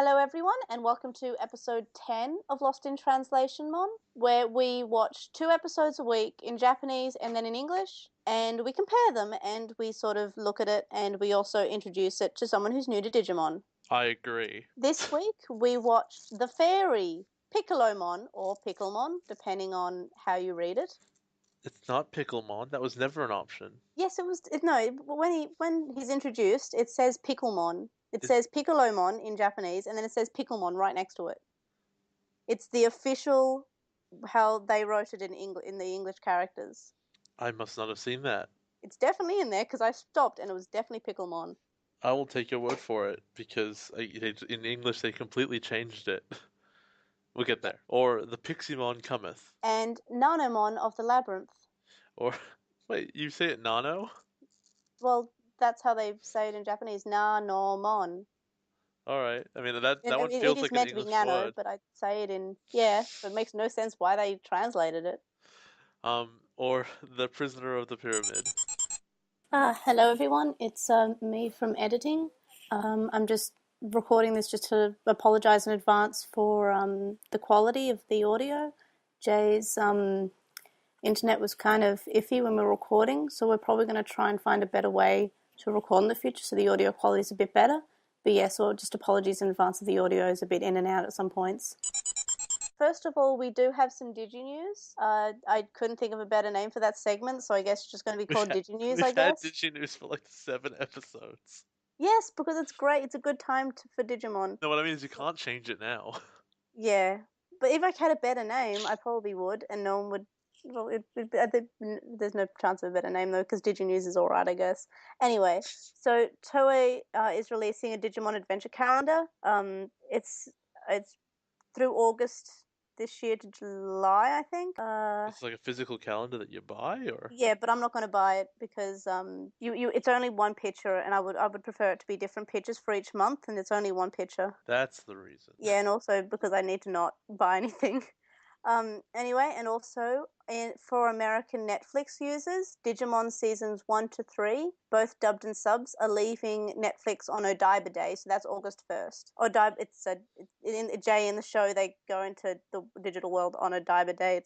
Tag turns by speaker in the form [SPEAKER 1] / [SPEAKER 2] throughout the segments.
[SPEAKER 1] Hello, everyone, and welcome to episode 10 of Lost in Translation Mon, where we watch 2 episodes a week in Japanese and then in English, and we compare them and we sort of look at it and we also introduce it to someone who's new to Digimon.
[SPEAKER 2] I agree.
[SPEAKER 1] This week we watched The Fairy, Piccolomon, or Picklemon, depending on how you read it.
[SPEAKER 2] It's not Picklemon. That was never an option.
[SPEAKER 1] Yes, it was. No, when he's introduced, it says Picklemon. It says Piccolomon in Japanese, and then it says Picklemon right next to it. It's the official how they wrote it in the English characters.
[SPEAKER 2] I must not have seen that.
[SPEAKER 1] It's definitely in there because I stopped and it was definitely Picklemon.
[SPEAKER 2] I will take your word for it because in English they completely changed it. We'll get there. Or the Piximon cometh.
[SPEAKER 1] And Nanomon of the Labyrinth.
[SPEAKER 2] Or wait, you say it Nano?
[SPEAKER 1] Well, that's how they say it in Japanese. Nanomon.
[SPEAKER 2] All right. I mean that one
[SPEAKER 1] It
[SPEAKER 2] feels
[SPEAKER 1] is
[SPEAKER 2] like an
[SPEAKER 1] meant to be
[SPEAKER 2] English
[SPEAKER 1] nano,
[SPEAKER 2] word.
[SPEAKER 1] but I'd say it in so it makes no sense why they translated it.
[SPEAKER 2] Or the Prisoner of the Pyramid.
[SPEAKER 1] Hello everyone, it's me from editing. I'm just recording this just to apologize in advance for the quality of the audio. Jay's internet was kind of iffy when we were recording, so we're probably going to try and find a better way to record in the future so the audio quality is a bit better. But yeah, so just apologies in advance if the audio is a bit in and out at some points. First of all, we do have some Digi News. I couldn't think of a better name for that segment, so I guess it's just going to be called Digi News, I guess.
[SPEAKER 2] We've had DigiNews for like 7 episodes.
[SPEAKER 1] Yes, because it's great. It's a good time for Digimon.
[SPEAKER 2] No, what I mean is you can't change it now.
[SPEAKER 1] Yeah, but if I had a better name, I probably would, and no one would. Well, there's no chance of a better name though, because DigiNews is alright, I guess. Anyway, so Toei is releasing a Digimon Adventure calendar. It's through August this year to July, I think.
[SPEAKER 2] It's like a physical calendar that you buy, or?
[SPEAKER 1] Yeah, but I'm not going to buy it because it's only one picture, and I would prefer it to be different pictures for each month, and it's only one picture.
[SPEAKER 2] That's the reason.
[SPEAKER 1] Yeah, and also because I need to not buy anything. Anyway, and also for American Netflix users, Digimon seasons 1 to 3, both dubbed and subs, are leaving Netflix on Odaiba Day, so that's August 1st. Odaiba, Jay in the show, they go into the digital world on Odaiba Day.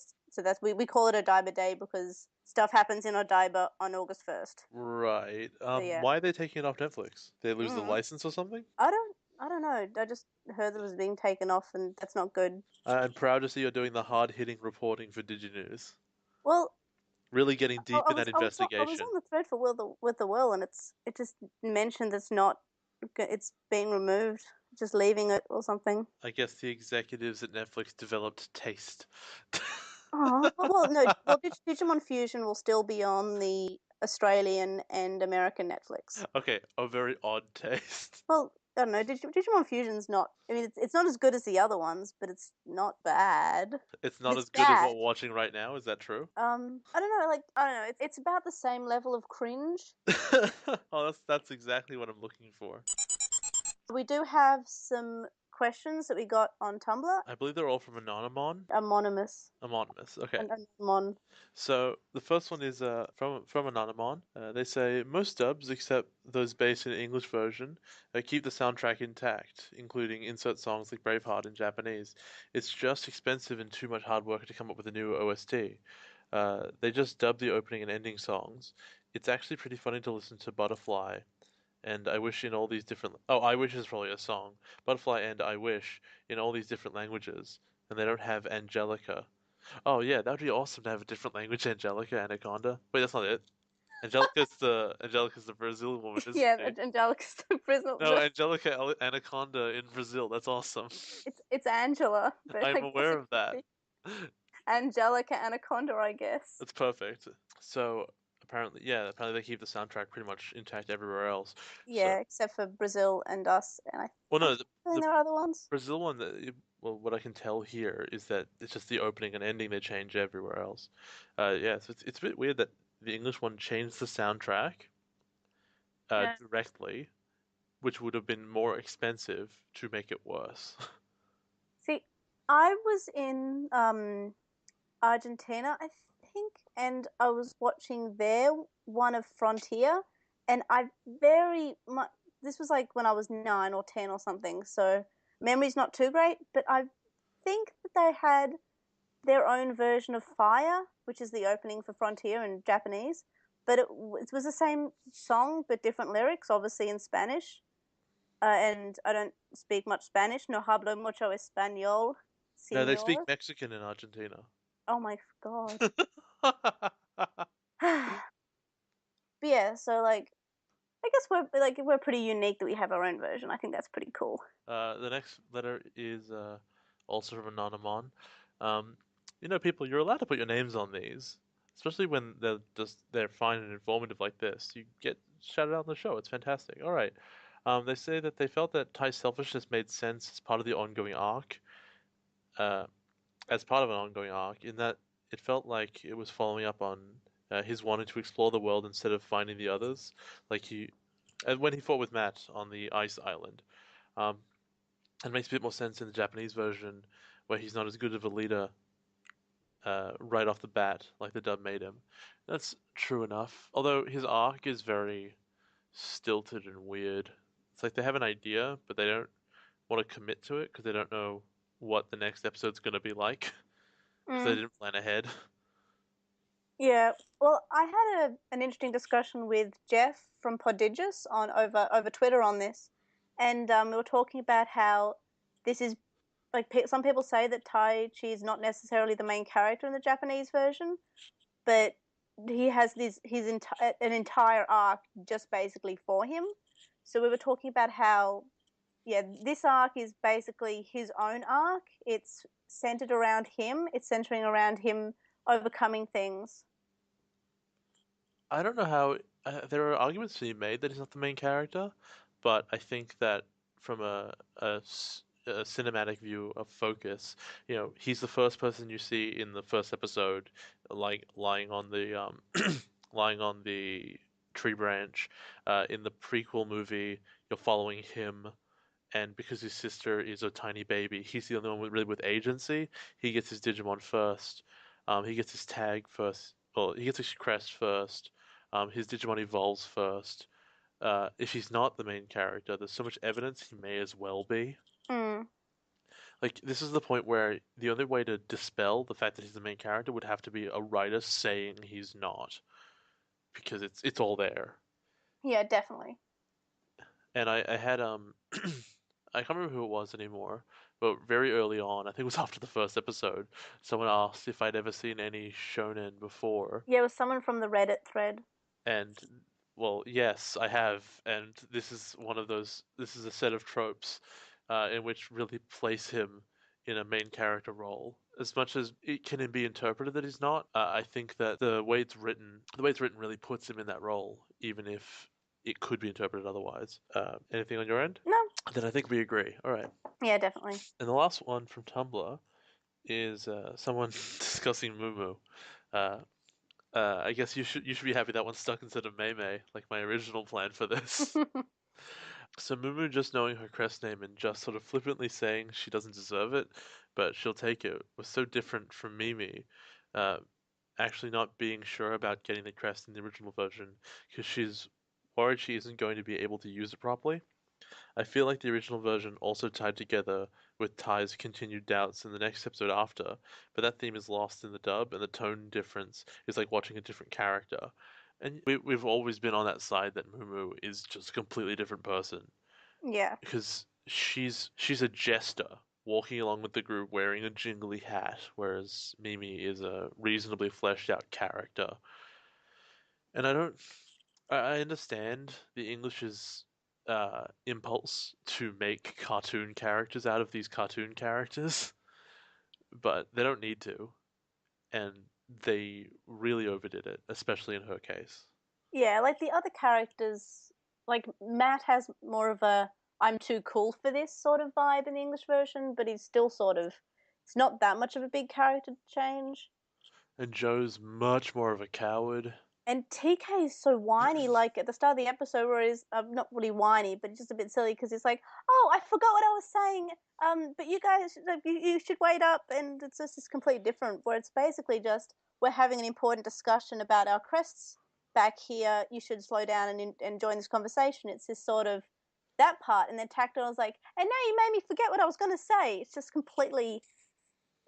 [SPEAKER 1] We call it Odaiba Day because stuff happens in Odaiba on August 1st.
[SPEAKER 2] Right.
[SPEAKER 1] Yeah.
[SPEAKER 2] Why are they taking it off Netflix? They lose the license or something?
[SPEAKER 1] I don't know. I just heard that it was being taken off, and that's not good.
[SPEAKER 2] I'm proud to see you're doing the hard-hitting reporting for DigiNews.
[SPEAKER 1] Well,
[SPEAKER 2] Really getting deep in that
[SPEAKER 1] I was
[SPEAKER 2] investigation.
[SPEAKER 1] on the thread for with the Will, and it just mentioned it's being removed, just leaving it or something.
[SPEAKER 2] I guess the executives at Netflix developed taste.
[SPEAKER 1] Oh well, no. Well, Digimon Fusion will still be on the Australian and American Netflix.
[SPEAKER 2] Okay, a very odd taste.
[SPEAKER 1] Well, I don't know. Digimon Fusion's not. I mean, it's not as good as the other ones, but it's not bad.
[SPEAKER 2] It's not
[SPEAKER 1] It's
[SPEAKER 2] as good as
[SPEAKER 1] bad.
[SPEAKER 2] what we're watching right now, is that true?
[SPEAKER 1] I don't know. I don't know. It's about the same level of cringe.
[SPEAKER 2] Oh, that's exactly what I'm looking for.
[SPEAKER 1] We do have some questions that we got on Tumblr.
[SPEAKER 2] I believe they're all from Anonymon.
[SPEAKER 1] Anonymous.
[SPEAKER 2] Anonymous, okay.
[SPEAKER 1] Mon.
[SPEAKER 2] So the first one is from Anonymon. They say most dubs, except those based in the English version, keep the soundtrack intact, including insert songs like Braveheart in Japanese. It's just expensive and too much hard work to come up with a new OST. They just dub the opening and ending songs. It's actually pretty funny to listen to Butterfly and I Wish in all these different. Oh, I Wish is probably a song. Butterfly and I Wish in all these different languages, and they don't have Angelica. Oh yeah, that would be awesome to have a different language, Angelica, Anaconda. Wait, that's not it. Angelica's the Brazil woman, isn't
[SPEAKER 1] Yeah,
[SPEAKER 2] she?
[SPEAKER 1] Angelica's the prisoner.
[SPEAKER 2] No, Angelica Anaconda in Brazil. That's awesome.
[SPEAKER 1] It's Angela, but
[SPEAKER 2] I'm
[SPEAKER 1] I guess
[SPEAKER 2] aware
[SPEAKER 1] it
[SPEAKER 2] of that.
[SPEAKER 1] Angelica Anaconda, I guess.
[SPEAKER 2] That's perfect. So apparently they keep the soundtrack pretty much intact everywhere else.
[SPEAKER 1] Yeah,
[SPEAKER 2] So,
[SPEAKER 1] except for Brazil and us, and
[SPEAKER 2] well, no,
[SPEAKER 1] I'm feeling there are other ones.
[SPEAKER 2] Brazil one. Well, what I can tell here is that it's just the opening and ending they change everywhere else. Yeah, so it's a bit weird that the English one changed the soundtrack directly, which would have been more expensive to make it worse.
[SPEAKER 1] See, I was in Argentina, I think, and I was watching their one of Frontier, and I very much. This was like when I was 9 or 10 or something, so Memory's not too great, but I think that they had their own version of Fire, which is the opening for Frontier in Japanese. But it was the same song, but different lyrics, obviously in Spanish. And I don't speak much Spanish. No hablo mucho español,
[SPEAKER 2] No, they speak
[SPEAKER 1] señor.
[SPEAKER 2] Mexican in Argentina.
[SPEAKER 1] Oh my God. But yeah, so like I guess we're pretty unique that we have our own version. I think that's pretty cool.
[SPEAKER 2] The next letter is also from Anonymon. Um, people, you're allowed to put your names on these, especially when they're fine and informative like this. You get shouted out on the show. It's fantastic. All right. They say that they felt that Ty's selfishness made sense as part of the ongoing arc, uh, as part of an ongoing arc, in that it felt like it was following up on his wanting to explore the world instead of finding the others, like when he fought with Matt on the ice island. Um, it makes a bit more sense in the Japanese version, where he's not as good of a leader right off the bat, like the dub made him. That's true enough. Although his arc is very stilted and weird. It's like they have an idea, but they don't want to commit to it because they don't know what the next episode's going to be like because they
[SPEAKER 1] Mm,
[SPEAKER 2] didn't plan ahead.
[SPEAKER 1] yeah. Well, I had an interesting discussion with Jeff from Prodigious on over Twitter on this, and we were talking about how this is like some people say that Tai Chi is not necessarily the main character in the Japanese version, but he has an entire arc just basically for him. So we were talking about how yeah, this arc is basically his own arc. It's centered around him. It's centering around him overcoming things.
[SPEAKER 2] I don't know how there are arguments to be made that he's not the main character, but I think that from a cinematic view of focus, he's the first person you see in the first episode, like lying on the lying on the tree branch. In the prequel movie, you're following him, and because his sister is a tiny baby, he's the only one really with agency. He gets his Digimon first. He gets his tag first. Well, he gets his crest first. His Digimon evolves first. If he's not the main character, there's so much evidence he may as well be.
[SPEAKER 1] Mm,
[SPEAKER 2] Like, this is the point where the only way to dispel the fact that he's the main character would have to be a writer saying he's not, because it's all there.
[SPEAKER 1] yeah, definitely.
[SPEAKER 2] And I had I can't remember who it was anymore, but very early on, I think it was after the first episode, someone asked if I'd ever seen any shonen before,
[SPEAKER 1] Yeah, it was someone from the Reddit thread.
[SPEAKER 2] and well, yes, I have, and this is one of those. This is a set of tropes in which really place him in a main character role. As much as it can be interpreted that he's not, I think that the way it's written really puts him in that role, even if it could be interpreted otherwise. Anything on your end?
[SPEAKER 1] No,
[SPEAKER 2] Then I think we agree. All right.
[SPEAKER 1] yeah, definitely.
[SPEAKER 2] And the last one from Tumblr is someone discussing Mumu. Uh, I guess you should be happy that one stuck instead of Mei Mei, like my original plan for this. So Mumu just knowing her crest name and just sort of flippantly saying she doesn't deserve it, but she'll take it, was so different from Mimi, uh, actually not being sure about getting the crest in the original version because she's worried she isn't going to be able to use it properly. I feel like the original version also tied together with Ty's continued doubts in the next episode after, but that theme is lost in the dub, and the tone difference is like watching a different character. And we've always been on that side that Mumu is just a completely different person
[SPEAKER 1] Yeah,
[SPEAKER 2] because she's a jester walking along with the group wearing a jingly hat, whereas Mimi is a reasonably fleshed out character. And I understand the English's impulse to make cartoon characters out of these cartoon characters, but they don't need to, and they really overdid it, especially in her case.
[SPEAKER 1] yeah. Like the other characters, like Matt has more of a "I'm too cool for this" sort of vibe in the English version, but he's still sort of. It's not that much of a big character change.
[SPEAKER 2] And Joe's much more of a coward.
[SPEAKER 1] And TK is so whiny, like at the start of the episode, where he's not really whiny, but just a bit silly because he's like, "Oh, I forgot what I was saying. But you guys, like, you should wait up." And it's just this complete different, where it's basically just we're having an important discussion about our crests back here. You should slow down and join this conversation. It's this sort of that part and then tacked on. I was like, and now you made me forget what I was going to say. It's just completely.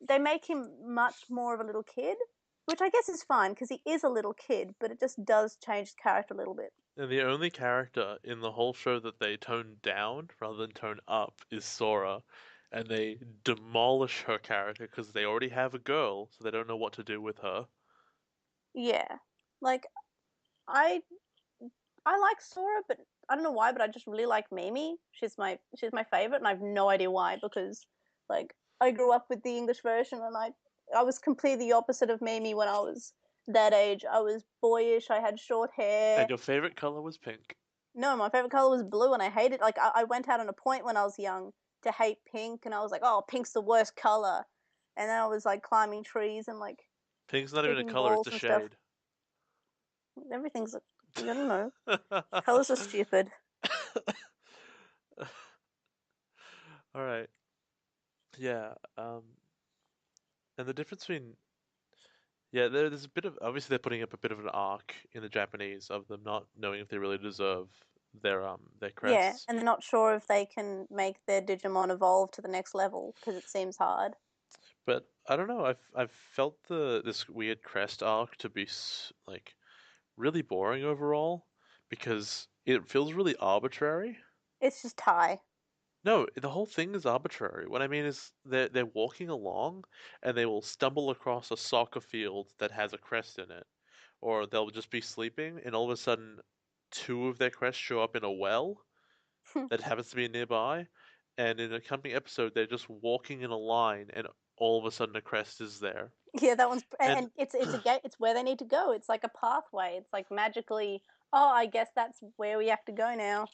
[SPEAKER 1] They make him much more of a little kid, which I guess is fine because he is a little kid, but it just does change his character a little bit.
[SPEAKER 2] And the only character in the whole show that they tone down rather than tone up is Sora. And they demolish her character because they already have a girl, so they don't know what to do with her.
[SPEAKER 1] Yeah, like I I like Sora, but I don't know why, but I just really like Mimi. She's my favorite, and I have no idea why because like I grew up with the English version, and I was completely the opposite of Mimi when I was that age. I was boyish. I had short
[SPEAKER 2] And
[SPEAKER 1] hair.
[SPEAKER 2] your favorite color was pink.
[SPEAKER 1] No, my favorite color was blue, and I hated. Like I went out on a point when I was young to hate pink, and I was like, oh, pink's the worst color. And then I was like climbing trees and like
[SPEAKER 2] Pink's not even a
[SPEAKER 1] shooting
[SPEAKER 2] color, it's
[SPEAKER 1] balls
[SPEAKER 2] a
[SPEAKER 1] and stuff.
[SPEAKER 2] shade.
[SPEAKER 1] Everything's I don't know. Colors are stupid.
[SPEAKER 2] All right. Yeah. And the difference between yeah, there's a bit of obviously they're putting up a bit of an arc in the Japanese of them not knowing if they really deserve their
[SPEAKER 1] Yeah,
[SPEAKER 2] crests.
[SPEAKER 1] and they're not sure if they can make their Digimon evolve to the next level because it seems hard.
[SPEAKER 2] But I don't know. I've felt the this weird crest arc to be like really boring overall because it feels really arbitrary.
[SPEAKER 1] It's just tie.
[SPEAKER 2] No, the whole thing is arbitrary. What I mean is they're walking along and they will stumble across a soccer field that has a crest in it, or they'll just be sleeping and all of a sudden two of their crests show up in a well that happens to be nearby, and in a coming episode they're just walking in a line and all of a sudden a crest is there.
[SPEAKER 1] Yeah, that one's
[SPEAKER 2] And
[SPEAKER 1] and it's a gate. It's where they need to go. It's like a pathway. It's like magically. Oh, I guess that's where we have to go now.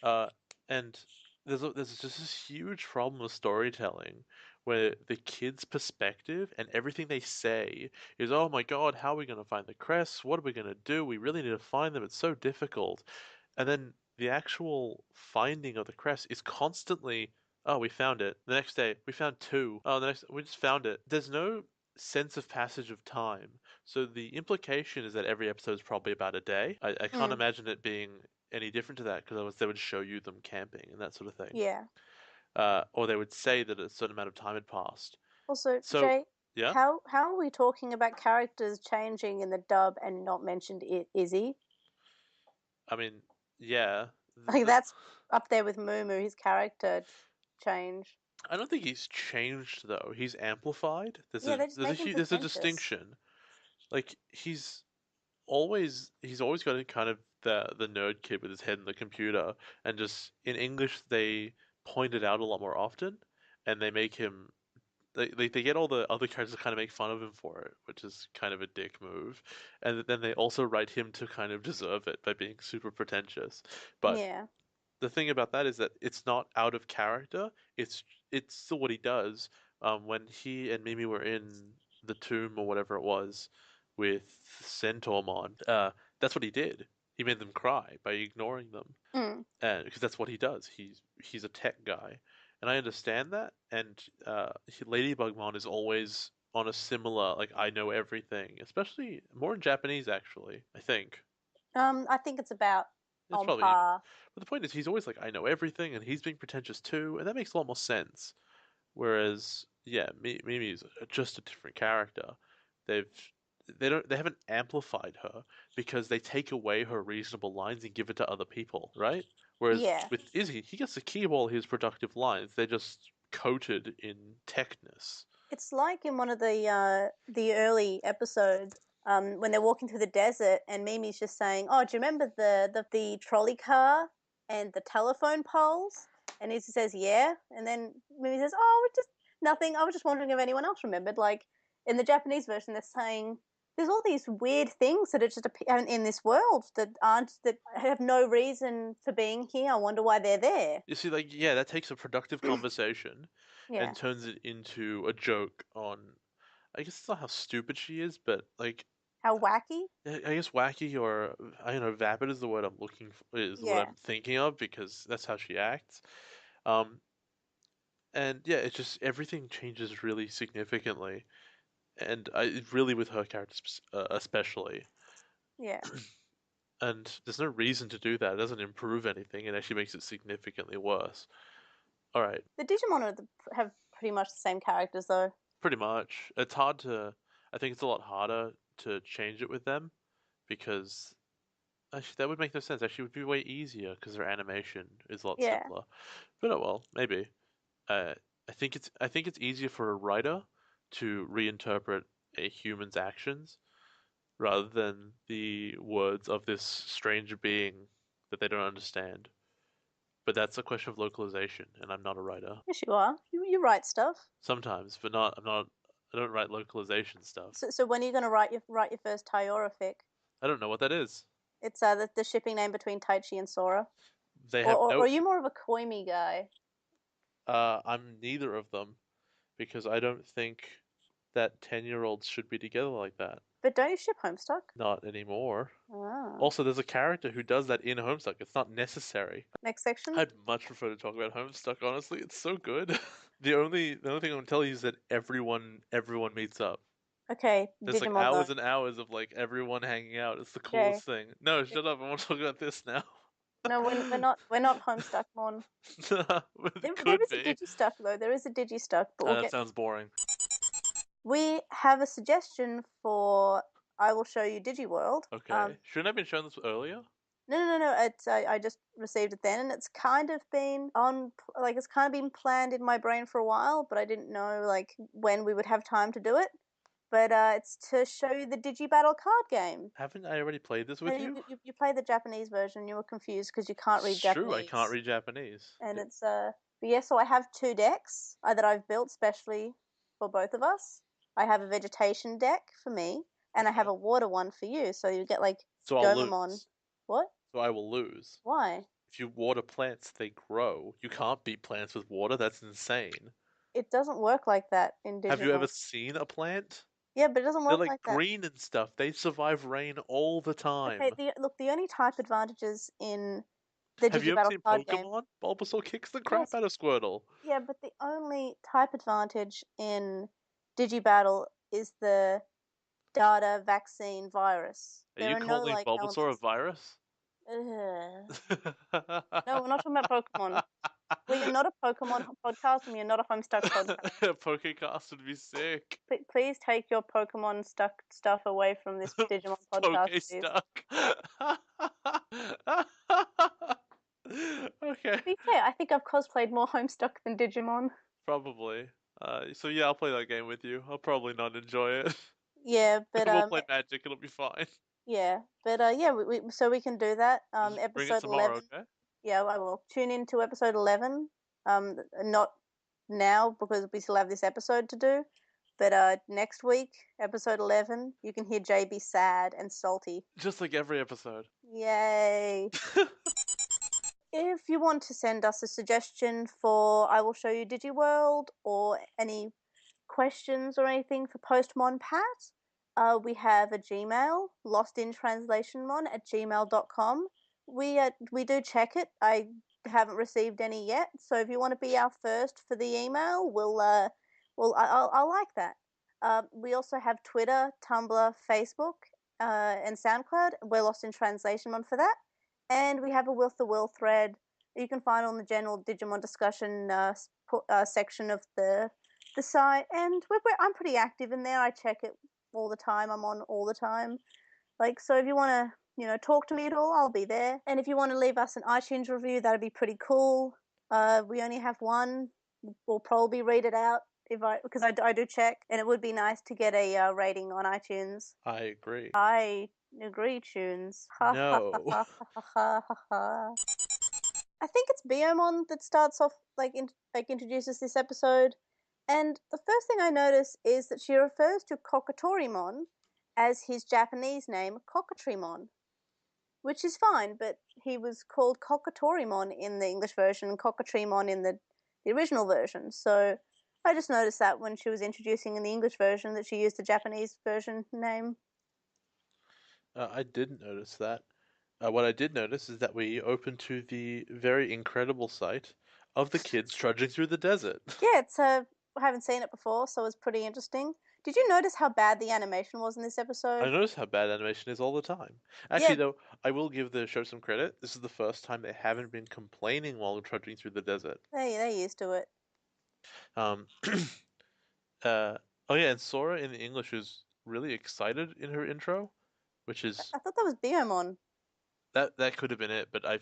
[SPEAKER 2] Uh, and there's just this huge problem with storytelling where the kid's perspective and everything they say is, oh my God, how are we going to find the crests? What are we going to do? We really need to find them. It's so difficult. And then the actual finding of the crest is constantly, oh, we found it. The next day, we found two. Oh, the next, we just found it. There's no sense of passage of time. So the implication is that every episode is probably about a day. I can't
[SPEAKER 1] Mm,
[SPEAKER 2] imagine it being any different to that because they would show you them camping and that sort of thing.
[SPEAKER 1] yeah.
[SPEAKER 2] Or they would say that a certain amount of time had passed.
[SPEAKER 1] Also,
[SPEAKER 2] So,
[SPEAKER 1] Jay,
[SPEAKER 2] yeah,
[SPEAKER 1] how are we talking about characters changing in the dub and not mentioned Izzy?
[SPEAKER 2] I mean, yeah.
[SPEAKER 1] Like that's up there with Mumu. His character change.
[SPEAKER 2] I don't think he's changed though. He's amplified.
[SPEAKER 1] Yeah, they just make him
[SPEAKER 2] There's a
[SPEAKER 1] pretentious.
[SPEAKER 2] distinction. Like he's always got a kind of the nerd kid with his head in the computer, and just in English they point it out a lot more often, and they make him they get all the other characters to kind of make fun of him for it, which is kind of a dick move. And then they also write him to kind of deserve it by being super pretentious. But
[SPEAKER 1] Yeah.
[SPEAKER 2] the thing about that is that it's not out of character. It's still what he does. When he and Mimi were in the tomb or whatever it was with Centaurmon, that's what he did. He made them cry by ignoring them,
[SPEAKER 1] Mm,
[SPEAKER 2] and because that's what he does. He's a tech guy, and I understand that. And Ladybugmon is always on a similar like I know everything, especially more in Japanese actually. I think
[SPEAKER 1] I think it's about
[SPEAKER 2] it's
[SPEAKER 1] on
[SPEAKER 2] probably even.
[SPEAKER 1] par.
[SPEAKER 2] But the point is, he's always like I know everything, and he's being pretentious too, and that makes a lot more sense. Whereas, yeah, Mimi is just a different character. They've they haven't amplified her because they take away her reasonable lines and give it to other people, right? Whereas
[SPEAKER 1] Yeah.
[SPEAKER 2] with Izzy, he gets to keep all his productive lines. They're just coated in techness.
[SPEAKER 1] It's like in one of the early episodes, when they're walking through the desert and Mimi's just saying, "Oh, do you remember the trolley car and the telephone poles?" And he says, "Yeah," and then Mimi says, "Oh, just nothing. I was just wondering if anyone else remembered." Like in the Japanese version, they're saying there's all these weird things that are just in this world that have no reason for being here. I wonder why they're there.
[SPEAKER 2] You see, like, yeah, that takes a productive conversation and
[SPEAKER 1] Yeah.
[SPEAKER 2] turns it into a joke on. I guess it's not how stupid she is, but like
[SPEAKER 1] How wacky?
[SPEAKER 2] I guess wacky or I don't know, vapid is the word I'm looking for, is what
[SPEAKER 1] Yeah.
[SPEAKER 2] I'm thinking of because that's how she acts. Um, and yeah, it's just everything changes really significantly, and really with her character especially.
[SPEAKER 1] Yeah.
[SPEAKER 2] And there's no reason to do that. It doesn't improve anything. It actually makes it significantly worse. All right,
[SPEAKER 1] The Digimon have pretty much the same characters, though.
[SPEAKER 2] pretty much. It's hard to. I think it's a lot harder to change it with them because actually that would make no sense. Actually, it would be way easier because their animation is a lot
[SPEAKER 1] Yeah.
[SPEAKER 2] simpler. But oh well, maybe. Uh, I think it's easier for a writer to reinterpret a human's actions rather than the words of this strange being that they don't understand. But that's a question of localization, and I'm not a writer.
[SPEAKER 1] Yes, you are. You write stuff.
[SPEAKER 2] Sometimes, but not. I'm not. I don't write localization stuff.
[SPEAKER 1] So when are you going to write your first Taiora fic?
[SPEAKER 2] I don't know what that is.
[SPEAKER 1] It's the shipping name between Taichi and Sora.
[SPEAKER 2] They
[SPEAKER 1] Or,
[SPEAKER 2] have
[SPEAKER 1] or, or
[SPEAKER 2] no.
[SPEAKER 1] are you more of a Koimi guy?
[SPEAKER 2] I'm neither of them because I don't think that 10-year-olds should be together like that.
[SPEAKER 1] But don't you ship Homestuck?
[SPEAKER 2] Not anymore.
[SPEAKER 1] Ah.
[SPEAKER 2] Also, there's a character who does that in Homestuck. It's not necessary.
[SPEAKER 1] Next section.
[SPEAKER 2] I'd much prefer to talk about Homestuck, honestly. It's so good. The only thing I'm telling you is that everyone meets up.
[SPEAKER 1] Okay,
[SPEAKER 2] There's like
[SPEAKER 1] Digimon
[SPEAKER 2] hours
[SPEAKER 1] Zone.
[SPEAKER 2] and hours of like everyone hanging out. It's the
[SPEAKER 1] Okay.
[SPEAKER 2] coolest thing. No, shut up. I want to talk about this now.
[SPEAKER 1] No, we're not Homestuck Mon.
[SPEAKER 2] It
[SPEAKER 1] There
[SPEAKER 2] could
[SPEAKER 1] is a
[SPEAKER 2] be.
[SPEAKER 1] Digistuck though. There is a Digistuck, but we'll
[SPEAKER 2] That
[SPEAKER 1] get.
[SPEAKER 2] sounds boring.
[SPEAKER 1] We have a suggestion for I will show you DigiWorld.
[SPEAKER 2] Okay. Shouldn't I have been shown this earlier?
[SPEAKER 1] No. It's I just received it then, and it's kind of been on like it's kind of been planned in my brain for a while, but I didn't know like when we would have time to do it. But it's to show you the Digibattle card game.
[SPEAKER 2] Haven't I already played this
[SPEAKER 1] No,
[SPEAKER 2] with you?
[SPEAKER 1] you play the Japanese version. You were confused because you can't read
[SPEAKER 2] It's true, I can't
[SPEAKER 1] Japanese,
[SPEAKER 2] read Japanese.
[SPEAKER 1] and it's But yeah, so I have two decks that I've built specially for both of us. I have a vegetation deck for me, and I have
[SPEAKER 2] Okay.
[SPEAKER 1] a water one for you. So you get like
[SPEAKER 2] So I'll
[SPEAKER 1] Gomamon.
[SPEAKER 2] lose.
[SPEAKER 1] What?
[SPEAKER 2] So I will lose.
[SPEAKER 1] Why?
[SPEAKER 2] If you water plants, they grow. You can't beat plants with water. That's insane.
[SPEAKER 1] It doesn't work like that in
[SPEAKER 2] Have you ever
[SPEAKER 1] Digimon.
[SPEAKER 2] seen a plant?
[SPEAKER 1] Yeah, but it doesn't
[SPEAKER 2] They're
[SPEAKER 1] work
[SPEAKER 2] like
[SPEAKER 1] like that.
[SPEAKER 2] green and stuff. They survive rain all the
[SPEAKER 1] Okay,
[SPEAKER 2] time.
[SPEAKER 1] the only type advantages in the
[SPEAKER 2] Have you ever
[SPEAKER 1] Digibattle
[SPEAKER 2] seen
[SPEAKER 1] card game.
[SPEAKER 2] Pokemon? Bulbasaur kicks the crap
[SPEAKER 1] Yes,
[SPEAKER 2] out of Squirtle.
[SPEAKER 1] yeah, but the only type advantage in Digibattle is the data vaccine virus.
[SPEAKER 2] Are
[SPEAKER 1] There
[SPEAKER 2] you
[SPEAKER 1] are no
[SPEAKER 2] calling
[SPEAKER 1] like
[SPEAKER 2] Bulbasaur a
[SPEAKER 1] elements. Ugh. No, we're not talking about Pokemon. We are not a Pokemon podcast, and we are not a Homestuck podcast.
[SPEAKER 2] Pokecast would be sick.
[SPEAKER 1] Please take your Pokemon stuck stuff away from this Digimon podcast,
[SPEAKER 2] Poke
[SPEAKER 1] please.
[SPEAKER 2] stuck. Okay,
[SPEAKER 1] To be fair, I think I've cosplayed more Homestuck than Digimon.
[SPEAKER 2] probably. So yeah, I'll play that game with you. I'll probably not enjoy it.
[SPEAKER 1] Yeah, but
[SPEAKER 2] We'll play Magic. It'll be fine.
[SPEAKER 1] yeah, so we can do that.
[SPEAKER 2] Just bring it
[SPEAKER 1] Episode
[SPEAKER 2] tomorrow,
[SPEAKER 1] 11.
[SPEAKER 2] okay?
[SPEAKER 1] Yeah, I will tune in to episode 11. Not now because we still have this episode to do, but next week, episode 11, you can hear Jay be sad and salty.
[SPEAKER 2] Just like every episode.
[SPEAKER 1] Yay! If you want to send us a suggestion for I Will Show You DigiWorld or any questions or anything for Postmon Pat, we have a Gmail, lostintranslationmon@gmail.com. We do check it. I haven't received any yet, so if you want to be our first for the email, I'll like that. We also have Twitter, Tumblr, Facebook, and SoundCloud. We're Lost in Translation Mon for that. And we have a Will the Will thread you can find on the general Digimon discussion section of the site. And I'm pretty active in there. I check it all the time. I'm on all the time. Like, so if you want to, talk to me at all, I'll be there. And if you want to leave us an iTunes review, that'd be pretty cool. We only have one. We'll probably read it out because I do check, and it would be nice to get a rating on iTunes.
[SPEAKER 2] I agree.
[SPEAKER 1] I agree, tunes. Ha ha ha
[SPEAKER 2] No.
[SPEAKER 1] ha ha ha ha ha. I think it's Biomon that starts off introduces this episode, and the first thing I notice is that she refers to Kokatorimon as his Japanese name Kokatrimon, which is fine, but he was called Kokatorimon in the English version and Kokatrimon in the original version. So I just noticed that when she was introducing in the English version that she used the Japanese version name.
[SPEAKER 2] I didn't notice that. What I did notice is that we opened to the very incredible sight of the kids trudging through the desert.
[SPEAKER 1] Yeah, it's haven't seen it before, so it was pretty interesting. Did you notice how bad the animation was in this
[SPEAKER 2] I
[SPEAKER 1] episode?
[SPEAKER 2] notice how bad animation is all the time. Actually,
[SPEAKER 1] Yeah,
[SPEAKER 2] though, I will give the show some credit. This is the first time they haven't been complaining while trudging through the desert.
[SPEAKER 1] they're used to it.
[SPEAKER 2] Um, uh, oh yeah, and Sora in the English is really excited in her intro, which is
[SPEAKER 1] I thought that was Biomon.
[SPEAKER 2] that could have been it, but I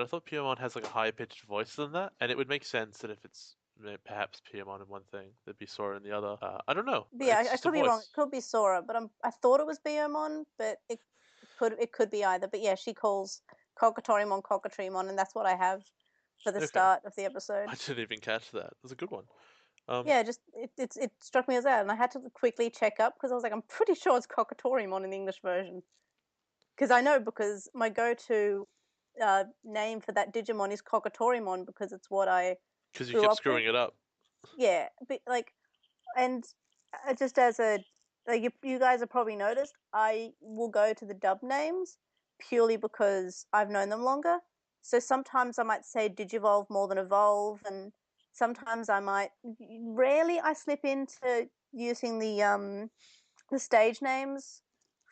[SPEAKER 2] thought Piemon has like a higher pitched voice than that, and it would make sense that if it's perhaps Piemon in one thing, there'd be Sora in the other. I don't know.
[SPEAKER 1] But yeah,
[SPEAKER 2] It's
[SPEAKER 1] I
[SPEAKER 2] just a
[SPEAKER 1] could be wrong. It
[SPEAKER 2] voice.
[SPEAKER 1] could be Sora, but I thought it was Biomon, but it could be either. But yeah, she calls Cockatorimon Cockatreemon, and that's what I have for the
[SPEAKER 2] Okay,
[SPEAKER 1] start of the episode.
[SPEAKER 2] I didn't even catch that. That's a good one. Um,
[SPEAKER 1] Yeah, just it struck me as that, and I had to quickly check up because I was like, I'm pretty sure it's Cockatorimon in the English version. Because I know because my go-to name for that Digimon is Cockatorimon because it's what I
[SPEAKER 2] because you
[SPEAKER 1] grew
[SPEAKER 2] kept
[SPEAKER 1] up with.
[SPEAKER 2] screwing it up.
[SPEAKER 1] Yeah, but like, and just as a like you guys have probably noticed, I will go to the dub names purely because I've known them longer. So sometimes I might say Digivolve more than Evolve, and sometimes I might. Rarely I slip into using the stage names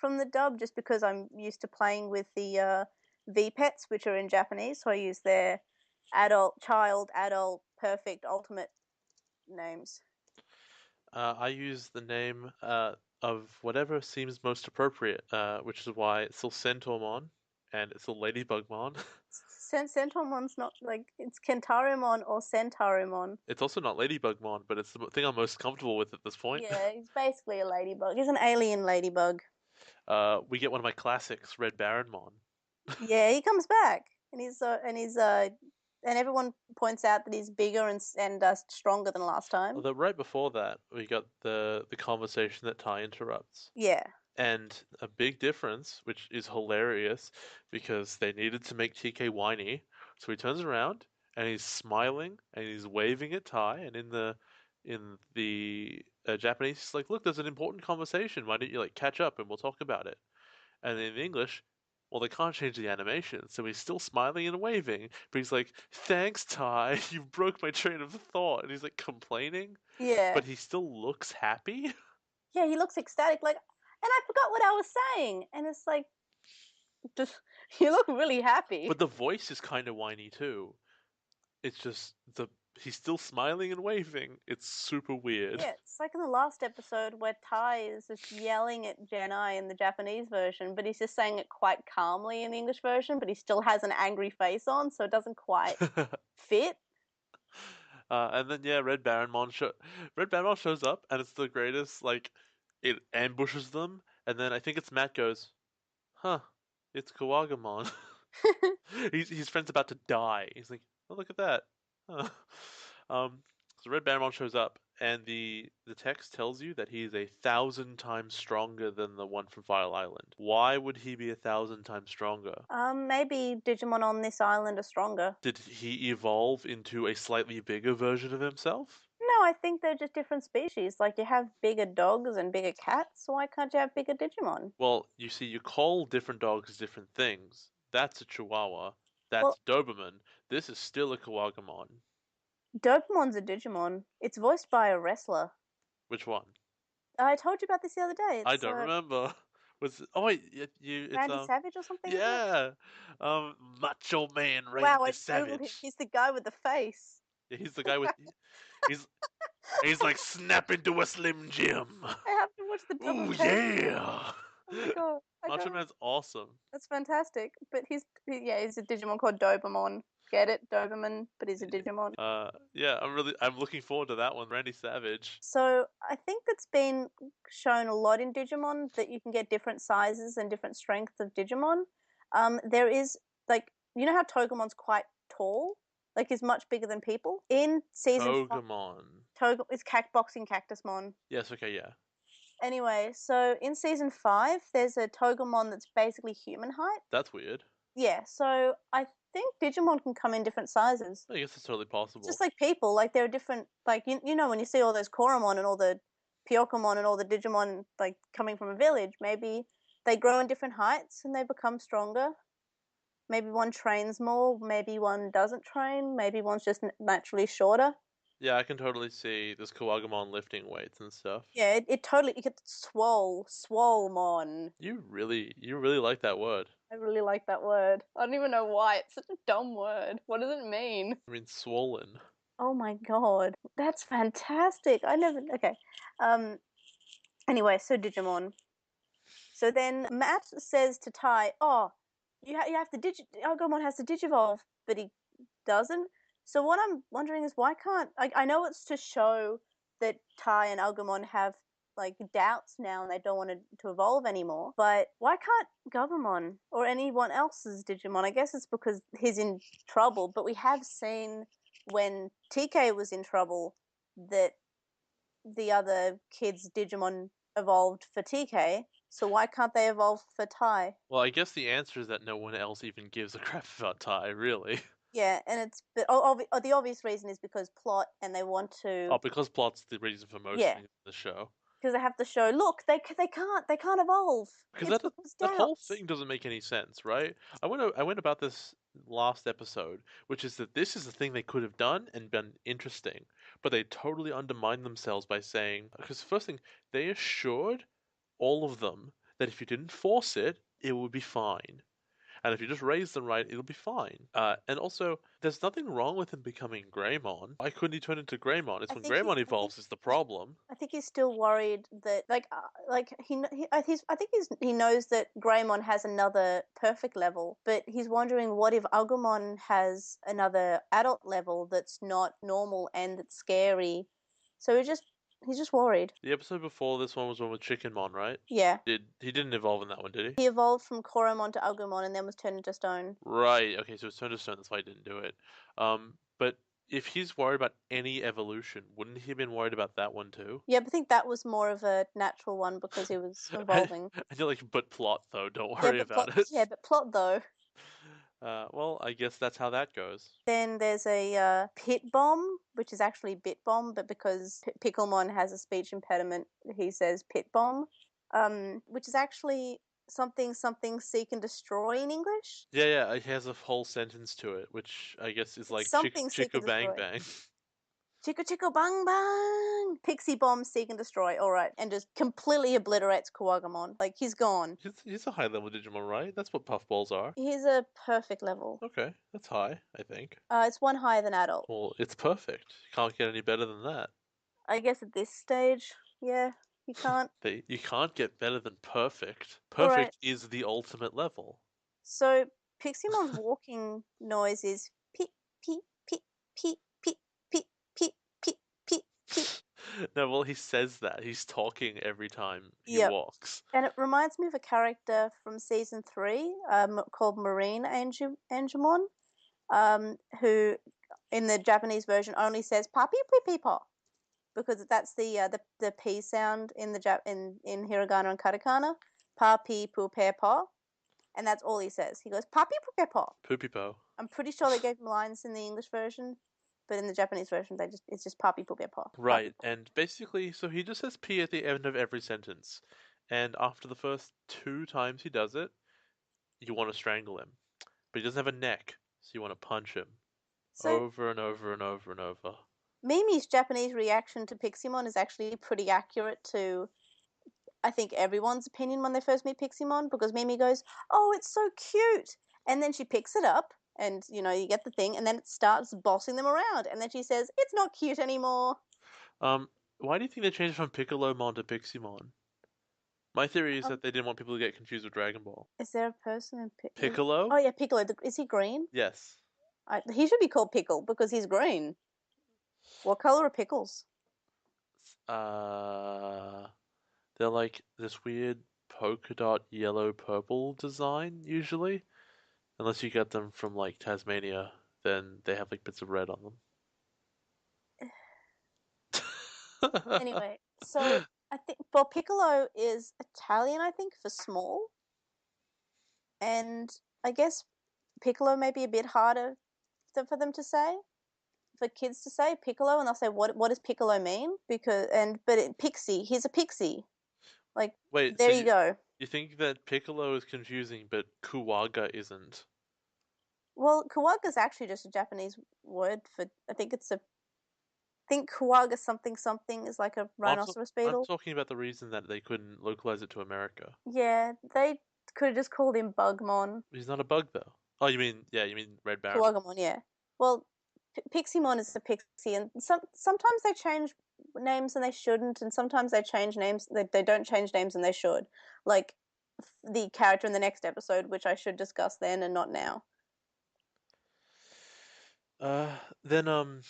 [SPEAKER 1] from the dub just because I'm used to playing with the V pets, which are in Japanese. So I use their adult, perfect, ultimate names.
[SPEAKER 2] I use the name of whatever seems most appropriate, which is why it's still Centaurimon and it's still Ladybugmon.
[SPEAKER 1] Centaumon's not like it's Kentaromon or Centauromon.
[SPEAKER 2] It's also not Ladybugmon, but it's the thing I'm most comfortable with at this point.
[SPEAKER 1] Yeah, he's basically a ladybug. He's an alien ladybug.
[SPEAKER 2] We get one of my classics, Red Baronmon.
[SPEAKER 1] Yeah, he comes back, and everyone points out that he's bigger and stronger than last time.
[SPEAKER 2] Although right before that, we got the conversation that Ty interrupts.
[SPEAKER 1] Yeah,
[SPEAKER 2] And a big difference, which is hilarious, because they needed to make TK whiny. So he turns around and he's smiling and he's waving at Ty. And in the Japanese, he's like, "Look, there's an important conversation. Why don't you like catch up and we'll talk about it?" And in English, well, they can't change the animation, so he's still smiling and waving. But he's like, "Thanks, Ty. You broke my train of thought." And he's like complaining,
[SPEAKER 1] yeah,
[SPEAKER 2] but he still looks happy.
[SPEAKER 1] yeah. He looks ecstatic, like, and I forgot what I was saying, and it's like, just you look really happy.
[SPEAKER 2] But the voice is kind of whiny too. It's just the he's still smiling and waving. It's super weird.
[SPEAKER 1] Yeah, it's like in the last episode where Tai is just yelling at Genai in the Japanese version, but he's just saying it quite calmly in the English version, but he still has an angry face on, so it doesn't quite fit.
[SPEAKER 2] And then yeah, Red Baronmon shows up and it's the greatest. Like it ambushes them, and then I think it's Matt goes, "Huh, it's Kawagamon." His friend's about to die. He's like, "Oh, look at that." Huh. Um, so Red Baron shows up, and the text tells you that he's 1,000 times stronger than the one from Fire Island. Why would he be 1,000 times stronger?
[SPEAKER 1] Maybe Digimon on this island are stronger.
[SPEAKER 2] Did he evolve into a slightly bigger version of himself?
[SPEAKER 1] No, I think they're just different species. Like you have bigger dogs and bigger cats, so why can't you have bigger Digimon?
[SPEAKER 2] Well, you see, you call different dogs different things. That's a Chihuahua.
[SPEAKER 1] Well,
[SPEAKER 2] That's Doberman. This is still a Kawagamon.
[SPEAKER 1] Dopamon's a Digimon. It's voiced by a wrestler.
[SPEAKER 2] Which one?
[SPEAKER 1] I told you about this the other day.
[SPEAKER 2] I
[SPEAKER 1] It's
[SPEAKER 2] don't remember. Oh wait, it's
[SPEAKER 1] Randy Savage or something, isn't it?
[SPEAKER 2] yeah, Macho Man
[SPEAKER 1] Wow,
[SPEAKER 2] Randy
[SPEAKER 1] I just googled him.
[SPEAKER 2] Savage.
[SPEAKER 1] He's the guy with the face.
[SPEAKER 2] Yeah, he's the guy with he's he's like snap into a Slim Jim.
[SPEAKER 1] I have to watch the dub
[SPEAKER 2] Ooh
[SPEAKER 1] occasionally.
[SPEAKER 2] yeah.
[SPEAKER 1] Oh my god, I
[SPEAKER 2] Macho
[SPEAKER 1] go.
[SPEAKER 2] Man's awesome.
[SPEAKER 1] That's fantastic. But yeah, he's a Digimon called Dobamon. Get it, Doberman, but he's a Digimon.
[SPEAKER 2] Yeah, I'm looking forward to that one, Randy Savage.
[SPEAKER 1] So I think that's been shown a lot in Digimon that you can get different sizes and different strengths of Digimon. There is like you know how Togemon's quite tall, like he's much bigger than people. In season five,
[SPEAKER 2] Togemon.
[SPEAKER 1] Is boxing Cactusmon.
[SPEAKER 2] Yes, okay, yeah.
[SPEAKER 1] Anyway, so in season five, there's a Togemon that's basically human height.
[SPEAKER 2] That's weird.
[SPEAKER 1] Yeah, so I think Digimon can come in different sizes.
[SPEAKER 2] I guess it's totally
[SPEAKER 1] It's just
[SPEAKER 2] possible.
[SPEAKER 1] like people, like there are different, like you know when you see all those Koromon and all the Pyokomon and all the Digimon like coming from a village, maybe they grow in different heights and they become stronger. Maybe one trains more, maybe one doesn't train, maybe one's just naturally shorter.
[SPEAKER 2] Yeah, I can totally see this Kawagamon lifting weights and stuff.
[SPEAKER 1] Yeah, it totally it gets swole mon.
[SPEAKER 2] You really like that word.
[SPEAKER 1] I really like that word. I don't even know why. It's such a dumb word. What does it mean?
[SPEAKER 2] I mean, swollen.
[SPEAKER 1] Oh my God. That's fantastic. I never okay. Um anyway, so Digimon. So then Matt says to Tai, "Oh, you have to Agumon has to digivolve, but he doesn't." So what I'm wondering is why can't I know it's to show that Tai and Agumon have like doubts now and they don't want to evolve anymore. But why can't Gabumon or anyone else's Digimon? I guess it's because he's in trouble. But we have seen when TK was in trouble that the other kids' Digimon evolved for TK, so why can't they evolve for Tai?
[SPEAKER 2] Well, I guess the answer is that no one else even gives a crap about Tai, really.
[SPEAKER 1] Yeah, and it's but the obvious reason is because plot, and they want
[SPEAKER 2] Oh,
[SPEAKER 1] to
[SPEAKER 2] because plot's the reason for most
[SPEAKER 1] yeah
[SPEAKER 2] things in the show.
[SPEAKER 1] because they have to show look they can't evolve.
[SPEAKER 2] Because
[SPEAKER 1] It's because
[SPEAKER 2] that whole
[SPEAKER 1] doubts.
[SPEAKER 2] thing doesn't make any sense, right? I went about this last episode, which is that this is the thing they could have done and been interesting, but they totally undermined themselves by saying, because first thing, they assured all of them that if you didn't force it, it would be fine. And if you just raise them right, it'll be fine. And also, there's nothing wrong with him becoming Greymon. Why couldn't he turn into Greymon? It's when Greymon
[SPEAKER 1] I think
[SPEAKER 2] evolves is the problem.
[SPEAKER 1] I think he's still worried that I think he knows that Greymon has another perfect level, but he's wondering what if Agumon has another adult level that's not normal and that's scary. So he's just worried.
[SPEAKER 2] The episode before this one was one with Chickenmon, right?
[SPEAKER 1] Yeah.
[SPEAKER 2] He didn't evolve in that one, did he?
[SPEAKER 1] He evolved from Koromon to Agumon and then was turned into stone.
[SPEAKER 2] Right. Okay, so it's turned to stone. That's why he didn't do it. But if he's worried about any evolution, wouldn't he have been worried about that one too?
[SPEAKER 1] Yeah, but I think that was more of a natural one because he was
[SPEAKER 2] And,
[SPEAKER 1] evolving.
[SPEAKER 2] and you're like, but plot though, don't worry about it.
[SPEAKER 1] Yeah, but plot though.
[SPEAKER 2] Well, I guess that's how that goes.
[SPEAKER 1] Then there's a pit bomb, which is actually bit bomb, but because Picklemon has a speech impediment, he says pit bomb, which is actually something seek and destroy in English.
[SPEAKER 2] Yeah, yeah, it has a whole sentence to it, which I guess is
[SPEAKER 1] It's
[SPEAKER 2] like
[SPEAKER 1] something seek
[SPEAKER 2] chicka
[SPEAKER 1] and
[SPEAKER 2] bang
[SPEAKER 1] destroy.
[SPEAKER 2] bang.
[SPEAKER 1] Chico Chico Bang Bang! Pixie bomb seek and destroy. All right, and just completely obliterates Kuwagamon. Like he's gone.
[SPEAKER 2] He's a high level Digimon, right? That's what puffballs are.
[SPEAKER 1] He's a perfect level.
[SPEAKER 2] Okay, that's high, I think.
[SPEAKER 1] It's one higher than adult.
[SPEAKER 2] Well, it's perfect. You can't get any better than that.
[SPEAKER 1] I guess at this stage, yeah, you can't.
[SPEAKER 2] You can't get better than perfect.
[SPEAKER 1] All right.
[SPEAKER 2] Perfect is the ultimate level.
[SPEAKER 1] So Pixiemon's walking noise is peep peep peep peep peep peep peep peep peep peep.
[SPEAKER 2] No, well, he says that. He's talking every time he
[SPEAKER 1] Yep.
[SPEAKER 2] walks.
[SPEAKER 1] And it reminds me of a character from season 3, called Marine Angemon, who in the Japanese version only says "papi pee paw" because that's the p sound in the in hiragana and katakana, pa pi pu pe pa, and that's all he says. He goes "papi pu pe pa."
[SPEAKER 2] Poopipo.
[SPEAKER 1] I'm pretty sure they gave him lines in the English version, but in the Japanese version, they just it's just "papi pu pe pa." Papi
[SPEAKER 2] Right,
[SPEAKER 1] pu.
[SPEAKER 2] and basically, so he just says P at the end of every sentence. And after the first two times he does it, you want to strangle him. But he doesn't have a neck, so you want to punch him.
[SPEAKER 1] So
[SPEAKER 2] Over and over and over and over.
[SPEAKER 1] Mimi's Japanese reaction to Piximon is actually pretty accurate to I think everyone's opinion when they first meet Piximon because Mimi goes, "Oh, it's so cute," and then she picks it up, and you get the thing, and then it starts bossing them around, and then she says, "It's not cute anymore."
[SPEAKER 2] Um, why do you think they changed from Piccolomon to Piximon? My theory is
[SPEAKER 1] Um,
[SPEAKER 2] that they didn't want people to get confused with Dragon Ball.
[SPEAKER 1] is there a person in
[SPEAKER 2] Piccolo?
[SPEAKER 1] Oh yeah, Piccolo. Is he green?
[SPEAKER 2] Yes.
[SPEAKER 1] He should be called Pickle because he's green. What color are pickles?
[SPEAKER 2] Uh, they're like this weird polka dot yellow purple design usually. Unless you get them from like Tasmania, then they have like bits of red on them.
[SPEAKER 1] Anyway, so I think Piccolo is Italian, I think, for small, and I guess Piccolo may be a bit harder for them to say, for kids to say Piccolo, and they'll say, what does Piccolo mean? Pixie, he's a pixie. Like
[SPEAKER 2] Wait, so
[SPEAKER 1] there you go.
[SPEAKER 2] you think that Piccolo is confusing, but Kuwaga isn't?
[SPEAKER 1] Well, Kawaga is actually just a Japanese word for. I think it's a think Kuwaga something something is like a
[SPEAKER 2] I'm
[SPEAKER 1] rhinoceros
[SPEAKER 2] I'm
[SPEAKER 1] beetle.
[SPEAKER 2] talking about the reason that they couldn't localize it to America.
[SPEAKER 1] Yeah, they could have just called him Bugmon.
[SPEAKER 2] He's not a bug though. Oh, you mean Red Baron.
[SPEAKER 1] Kuwagamon, yeah. Well, Piximon is a pixie, and sometimes they change names and they shouldn't, and sometimes they change names. They don't change names and they should. Like the character in the next episode, which I should discuss then and not now.
[SPEAKER 2] Then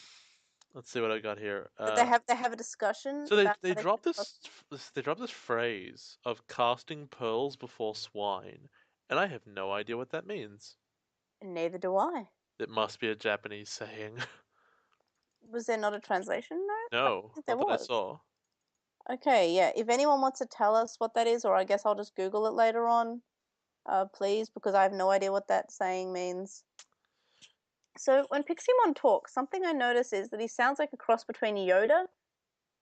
[SPEAKER 2] let's see what I got here.
[SPEAKER 1] But they have a discussion
[SPEAKER 2] So
[SPEAKER 1] about
[SPEAKER 2] they
[SPEAKER 1] how they
[SPEAKER 2] dropped
[SPEAKER 1] should trust
[SPEAKER 2] they dropped this phrase of casting pearls before swine, and I have no idea what that means.
[SPEAKER 1] him. Neither do I.
[SPEAKER 2] It must be a Japanese saying.
[SPEAKER 1] Was there not a translation note? I don't
[SPEAKER 2] No,
[SPEAKER 1] think there
[SPEAKER 2] not that I
[SPEAKER 1] was.
[SPEAKER 2] saw.
[SPEAKER 1] Okay, yeah. If anyone wants to tell us what that is, or I guess I'll just Google it later on, please, because I have no idea what that saying means. So when Piximon talks, something I notice is that he sounds like a cross between Yoda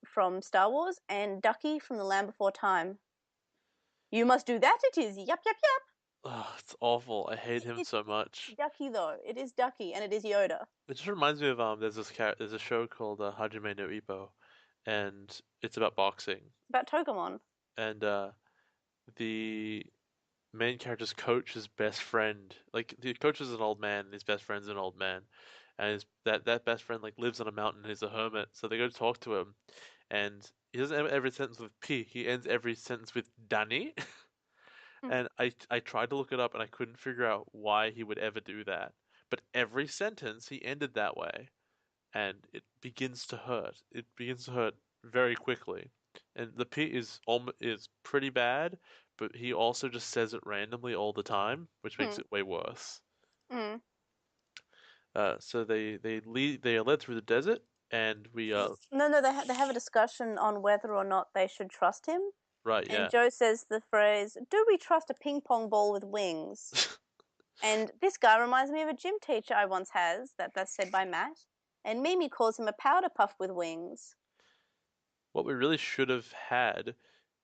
[SPEAKER 1] from Star Wars and Ducky from The Land Before Time. You must do that, it is. Yup, yup, yup.
[SPEAKER 2] Oh, it's awful. I hate him
[SPEAKER 1] It's
[SPEAKER 2] so much.
[SPEAKER 1] Ducky, though. It is Ducky, and it is Yoda.
[SPEAKER 2] It just reminds me of there's a show called Hajime no Ippo, and it's about boxing,
[SPEAKER 1] It's about Togemon.
[SPEAKER 2] and the main character's coach is best friend. Like the coach is an old man, and his best friend's an old man, and that best friend like lives on a mountain. And he's a hermit, so they go to talk to him, and he doesn't end every sentence with P. He ends every sentence with Danny. And I tried to look it up, and I couldn't figure out why he would ever do that. But every sentence he ended that way, and it begins to hurt. It begins to hurt very quickly. And the P is pretty bad, but he also just says it randomly all the time, which makes
[SPEAKER 1] Mm,
[SPEAKER 2] it way worse.
[SPEAKER 1] mm.
[SPEAKER 2] So they are led through the desert, and we
[SPEAKER 1] No, no, they have a discussion on whether or not they should trust him.
[SPEAKER 2] right,
[SPEAKER 1] And
[SPEAKER 2] yeah.
[SPEAKER 1] Joe says the phrase, "Do we trust a ping pong ball with wings?" And this guy reminds me of a gym teacher I once has. That's said by Matt. And Mimi calls him a powder puff with wings.
[SPEAKER 2] What we really should have had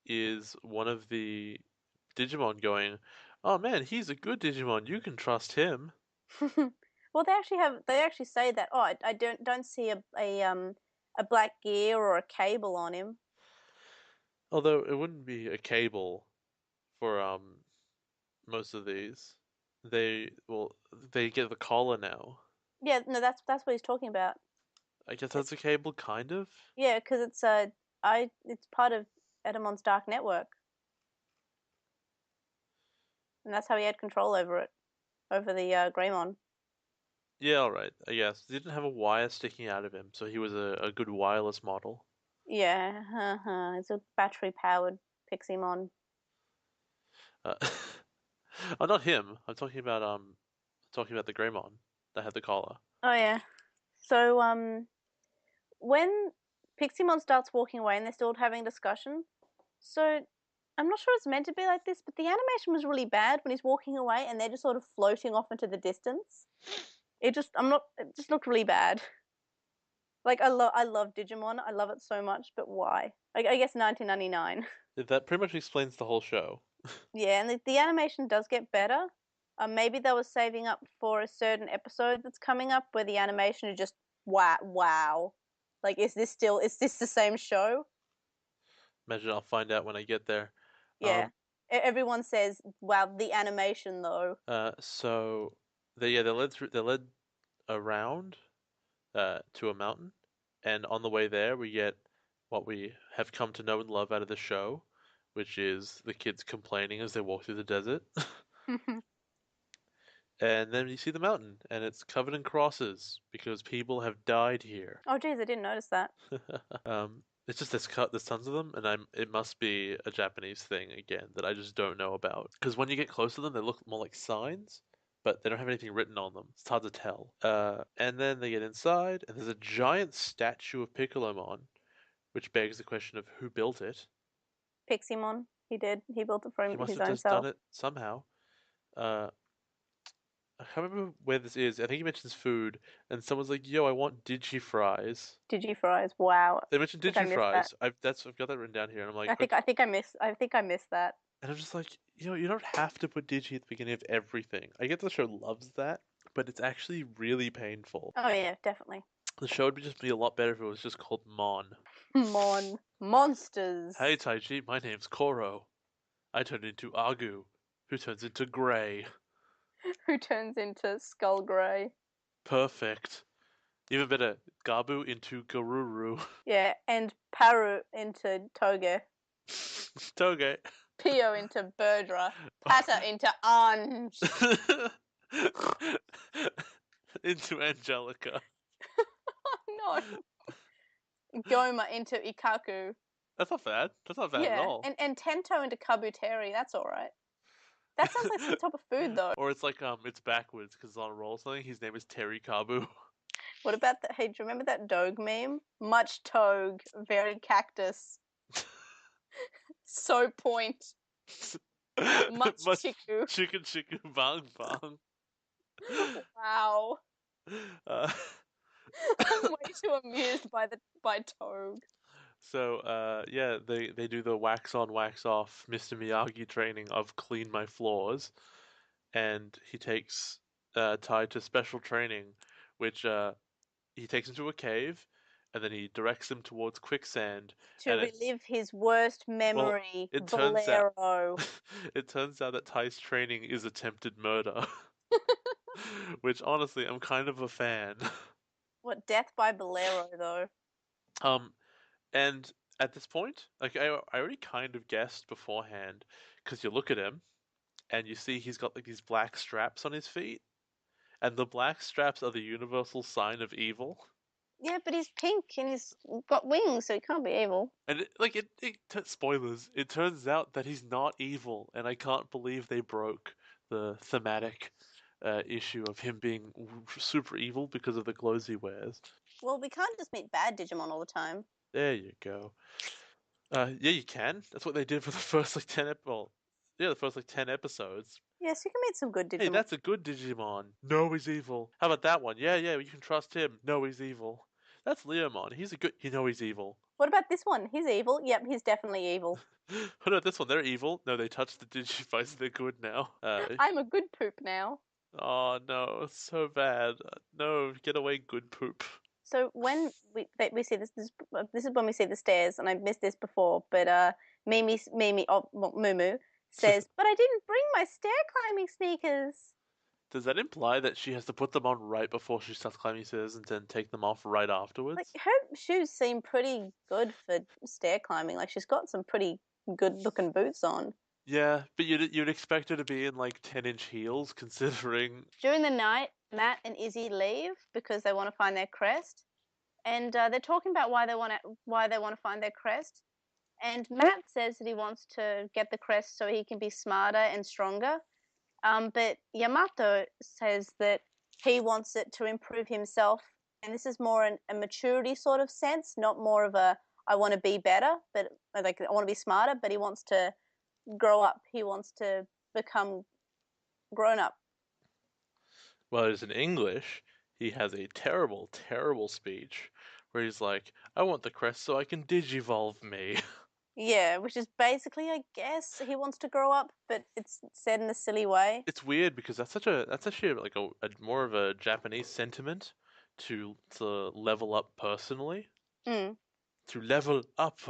[SPEAKER 2] is one of the Digimon going, "Oh man, he's a good Digimon. You can trust him."
[SPEAKER 1] Well, they actually say that. Oh, I don't see a black gear or a cable on him.
[SPEAKER 2] Although it wouldn't be a cable for most of these. They get the collar now.
[SPEAKER 1] Yeah, no, that's what he's talking about.
[SPEAKER 2] I guess
[SPEAKER 1] It's
[SPEAKER 2] that's a cable, kind of.
[SPEAKER 1] yeah, because it's part of Edamon's dark network, and that's how he had control over it, over the Greymon.
[SPEAKER 2] Yeah, all right. I guess he didn't have a wire sticking out of him, so he was a good wireless model.
[SPEAKER 1] Yeah, it's a battery powered Piximon.
[SPEAKER 2] Uh, oh, not him. Talking about the Greymon that had the collar.
[SPEAKER 1] Oh yeah. So when Piximon starts walking away and they're still having a discussion, so I'm not sure it's meant to be like this, but the animation was really bad when he's walking away and they're just sort of floating off into the distance. It just looked really bad. Like I love Digimon, I love it so much, but why? I guess 1999.
[SPEAKER 2] That pretty much explains the whole show.
[SPEAKER 1] Yeah, and the animation does get better. Maybe they were saving up for a certain episode that's coming up where the animation is just wow, wow. Like, is this the same show?
[SPEAKER 2] Imagine I'll find out when I get there.
[SPEAKER 1] Yeah. Everyone says, wow, the animation though.
[SPEAKER 2] So they led around to a mountain, and on the way there we get what we have come to know and love out of the show, which is the kids complaining as they walk through the desert. And then you see the mountain, and it's covered in crosses because people have died here.
[SPEAKER 1] Oh, geez, I didn't notice that.
[SPEAKER 2] It's just there's tons of them, and it must be a Japanese thing again that I just don't know about. Because when you get close to them, they look more like signs, but they don't have anything written on them. It's hard to tell. And then they get inside, and there's a giant statue of Piccolomon, which begs the question of who built it.
[SPEAKER 1] Piximon, he did. He built it for
[SPEAKER 2] He must
[SPEAKER 1] his
[SPEAKER 2] have
[SPEAKER 1] own
[SPEAKER 2] just done
[SPEAKER 1] self.
[SPEAKER 2] it somehow. Uh, I can't remember where this is. I think he mentions food, and someone's like, "Yo, I want digi fries."
[SPEAKER 1] Digifries, wow. I
[SPEAKER 2] They mentioned
[SPEAKER 1] think I
[SPEAKER 2] digi
[SPEAKER 1] missed that.
[SPEAKER 2] fries. I've got that written down here, and I'm like, okay.
[SPEAKER 1] I think I missed that.
[SPEAKER 2] And I'm just like, you don't have to put digi at the beginning of everything. I get the show loves that, but it's actually really painful.
[SPEAKER 1] Oh yeah, definitely.
[SPEAKER 2] The show would just be a lot better if it was just called Mon.
[SPEAKER 1] Monsters.
[SPEAKER 2] Hey Taichi, my name's Koro. I turned into Agu, who turns into Gray.
[SPEAKER 1] Who turns into Skull Grey.
[SPEAKER 2] Perfect. Even better, Gabu into Garuru.
[SPEAKER 1] Yeah, and Paru into Toge.
[SPEAKER 2] Toge.
[SPEAKER 1] Pio into Birdra. Pata into Ange.
[SPEAKER 2] Into Angelica.
[SPEAKER 1] No. Goma into Ikaku.
[SPEAKER 2] That's not bad. That's not bad at
[SPEAKER 1] Yeah,
[SPEAKER 2] all.
[SPEAKER 1] and Tento into Kabuteri. That's all right. That sounds like some type of food, though.
[SPEAKER 2] Or it's like it's backwards because it's on a roll or something. His name is Terry Kabu.
[SPEAKER 1] What about that? Hey, do you remember that Doge meme? Much togue, very cactus. So point. Much
[SPEAKER 2] Much
[SPEAKER 1] chiku.
[SPEAKER 2] chicken bang bang.
[SPEAKER 1] Wow.
[SPEAKER 2] Uh,
[SPEAKER 1] I'm way too amused by togue.
[SPEAKER 2] so yeah, they do the wax on wax off Mr. Miyagi training of clean my floors, and he takes Tai to special training, which he takes him to a cave, and then he directs him towards quicksand,
[SPEAKER 1] To
[SPEAKER 2] and
[SPEAKER 1] relive his worst
[SPEAKER 2] well,
[SPEAKER 1] memory,
[SPEAKER 2] it turns out
[SPEAKER 1] Bolero.
[SPEAKER 2] it turns out that Tai's training is attempted murder, which honestly I'm kind of a fan.
[SPEAKER 1] What, death by Bolero, though?
[SPEAKER 2] Um, and at this point, like I already kind of guessed beforehand, because you look at him and you see he's got like these black straps on his feet, and the black straps are the universal sign of evil.
[SPEAKER 1] Yeah, but he's pink and he's got wings, so he can't be evil.
[SPEAKER 2] And spoilers, it turns out that he's not evil, and I can't believe they broke the thematic issue of him being super evil because of the clothes he wears.
[SPEAKER 1] Well, we can't just meet bad Digimon all the time.
[SPEAKER 2] There you go. Yeah, you can. That's what they did for the first like yeah, the first like 10 episodes.
[SPEAKER 1] Yes, you can meet some good
[SPEAKER 2] Hey,
[SPEAKER 1] Digimon.
[SPEAKER 2] that's a good Digimon. No, he's evil. How about that one? Yeah, yeah, you can trust him. No, he's evil. That's Leomon. He's a good. You know he's evil.
[SPEAKER 1] What about this one? He's evil. Yep, he's definitely evil.
[SPEAKER 2] What about this one? They're evil. No, they touched the Digivice. They're good now.
[SPEAKER 1] I'm a good poop now.
[SPEAKER 2] Oh no, it's so bad. No, get away, good poop.
[SPEAKER 1] So when we see this is when we see the stairs, and I missed this before, but Mimi, oh, well, Mumu says, "But I didn't bring my stair climbing sneakers."
[SPEAKER 2] Does that imply that she has to put them on right before she starts climbing stairs and then take them off right
[SPEAKER 1] Like,
[SPEAKER 2] afterwards?
[SPEAKER 1] her shoes seem pretty good for stair climbing. Like, she's got some pretty good looking boots on.
[SPEAKER 2] Yeah, but you'd expect her to be in like 10-inch heels, considering.
[SPEAKER 1] During the night, Matt and Izzy leave because they want to find their crest, and they're talking about why they want to find their crest. And Matt says that he wants to get the crest so he can be smarter and stronger. But Yamato says that he wants it to improve himself, and this is more a maturity sort of sense, not more of a I want to be better, but like I want to be smarter. But he wants to grow up. He wants to become grown up.
[SPEAKER 2] Whereas in English, he has a terrible, terrible speech where he's like, I want the crest so I can digivolve me.
[SPEAKER 1] Yeah, which is basically, I guess, he wants to grow up, but it's said in a silly way.
[SPEAKER 2] It's weird because that's actually like a more of a Japanese sentiment to level up personally.
[SPEAKER 1] Mm,
[SPEAKER 2] To level up.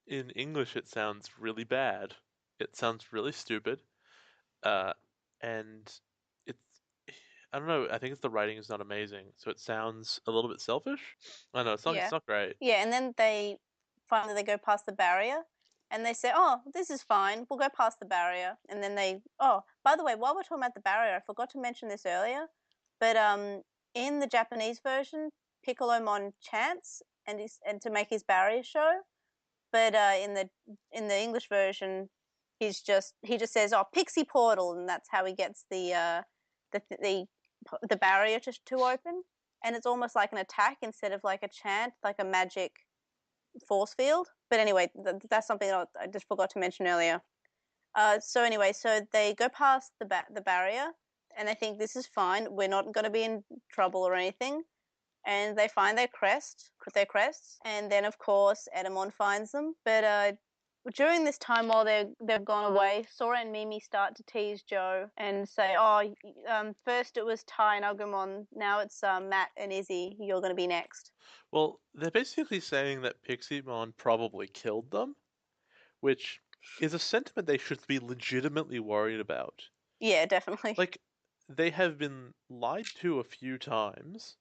[SPEAKER 2] In English, it sounds really bad. It sounds really stupid. Uh, and it's I don't know. I think it's the writing is not amazing, so it sounds a little bit selfish. I know it's not.
[SPEAKER 1] yeah.
[SPEAKER 2] It's not great.
[SPEAKER 1] Yeah, and then they finally they go past the barrier and they say, "Oh, this is fine. We'll go past the barrier." And then oh, by the way, while we're talking about the barrier, I forgot to mention this earlier, but in the Japanese version, Piccolomon chants and to make his barrier show, but in the English version, he just says, "Oh, Pixie Portal," and that's how he gets the the the barrier to open. And it's almost like an attack instead of like a chant, like a magic force field. But anyway, that's something that I just forgot to mention earlier. So anyway, so they go past the barrier, and they think this is fine. We're not going to be in trouble or anything. And they find their crests, and then of course Edamon finds them. But during this time while they've gone away, Sora and Mimi start to tease Joe and say, "Oh, first it was Ty and Agumon, now it's Matt and Izzy. You're going to be next."
[SPEAKER 2] Well, they're basically saying that Piximon probably killed them, which is a sentiment they should be legitimately worried about.
[SPEAKER 1] Yeah, definitely.
[SPEAKER 2] Like, they have been lied to a few times,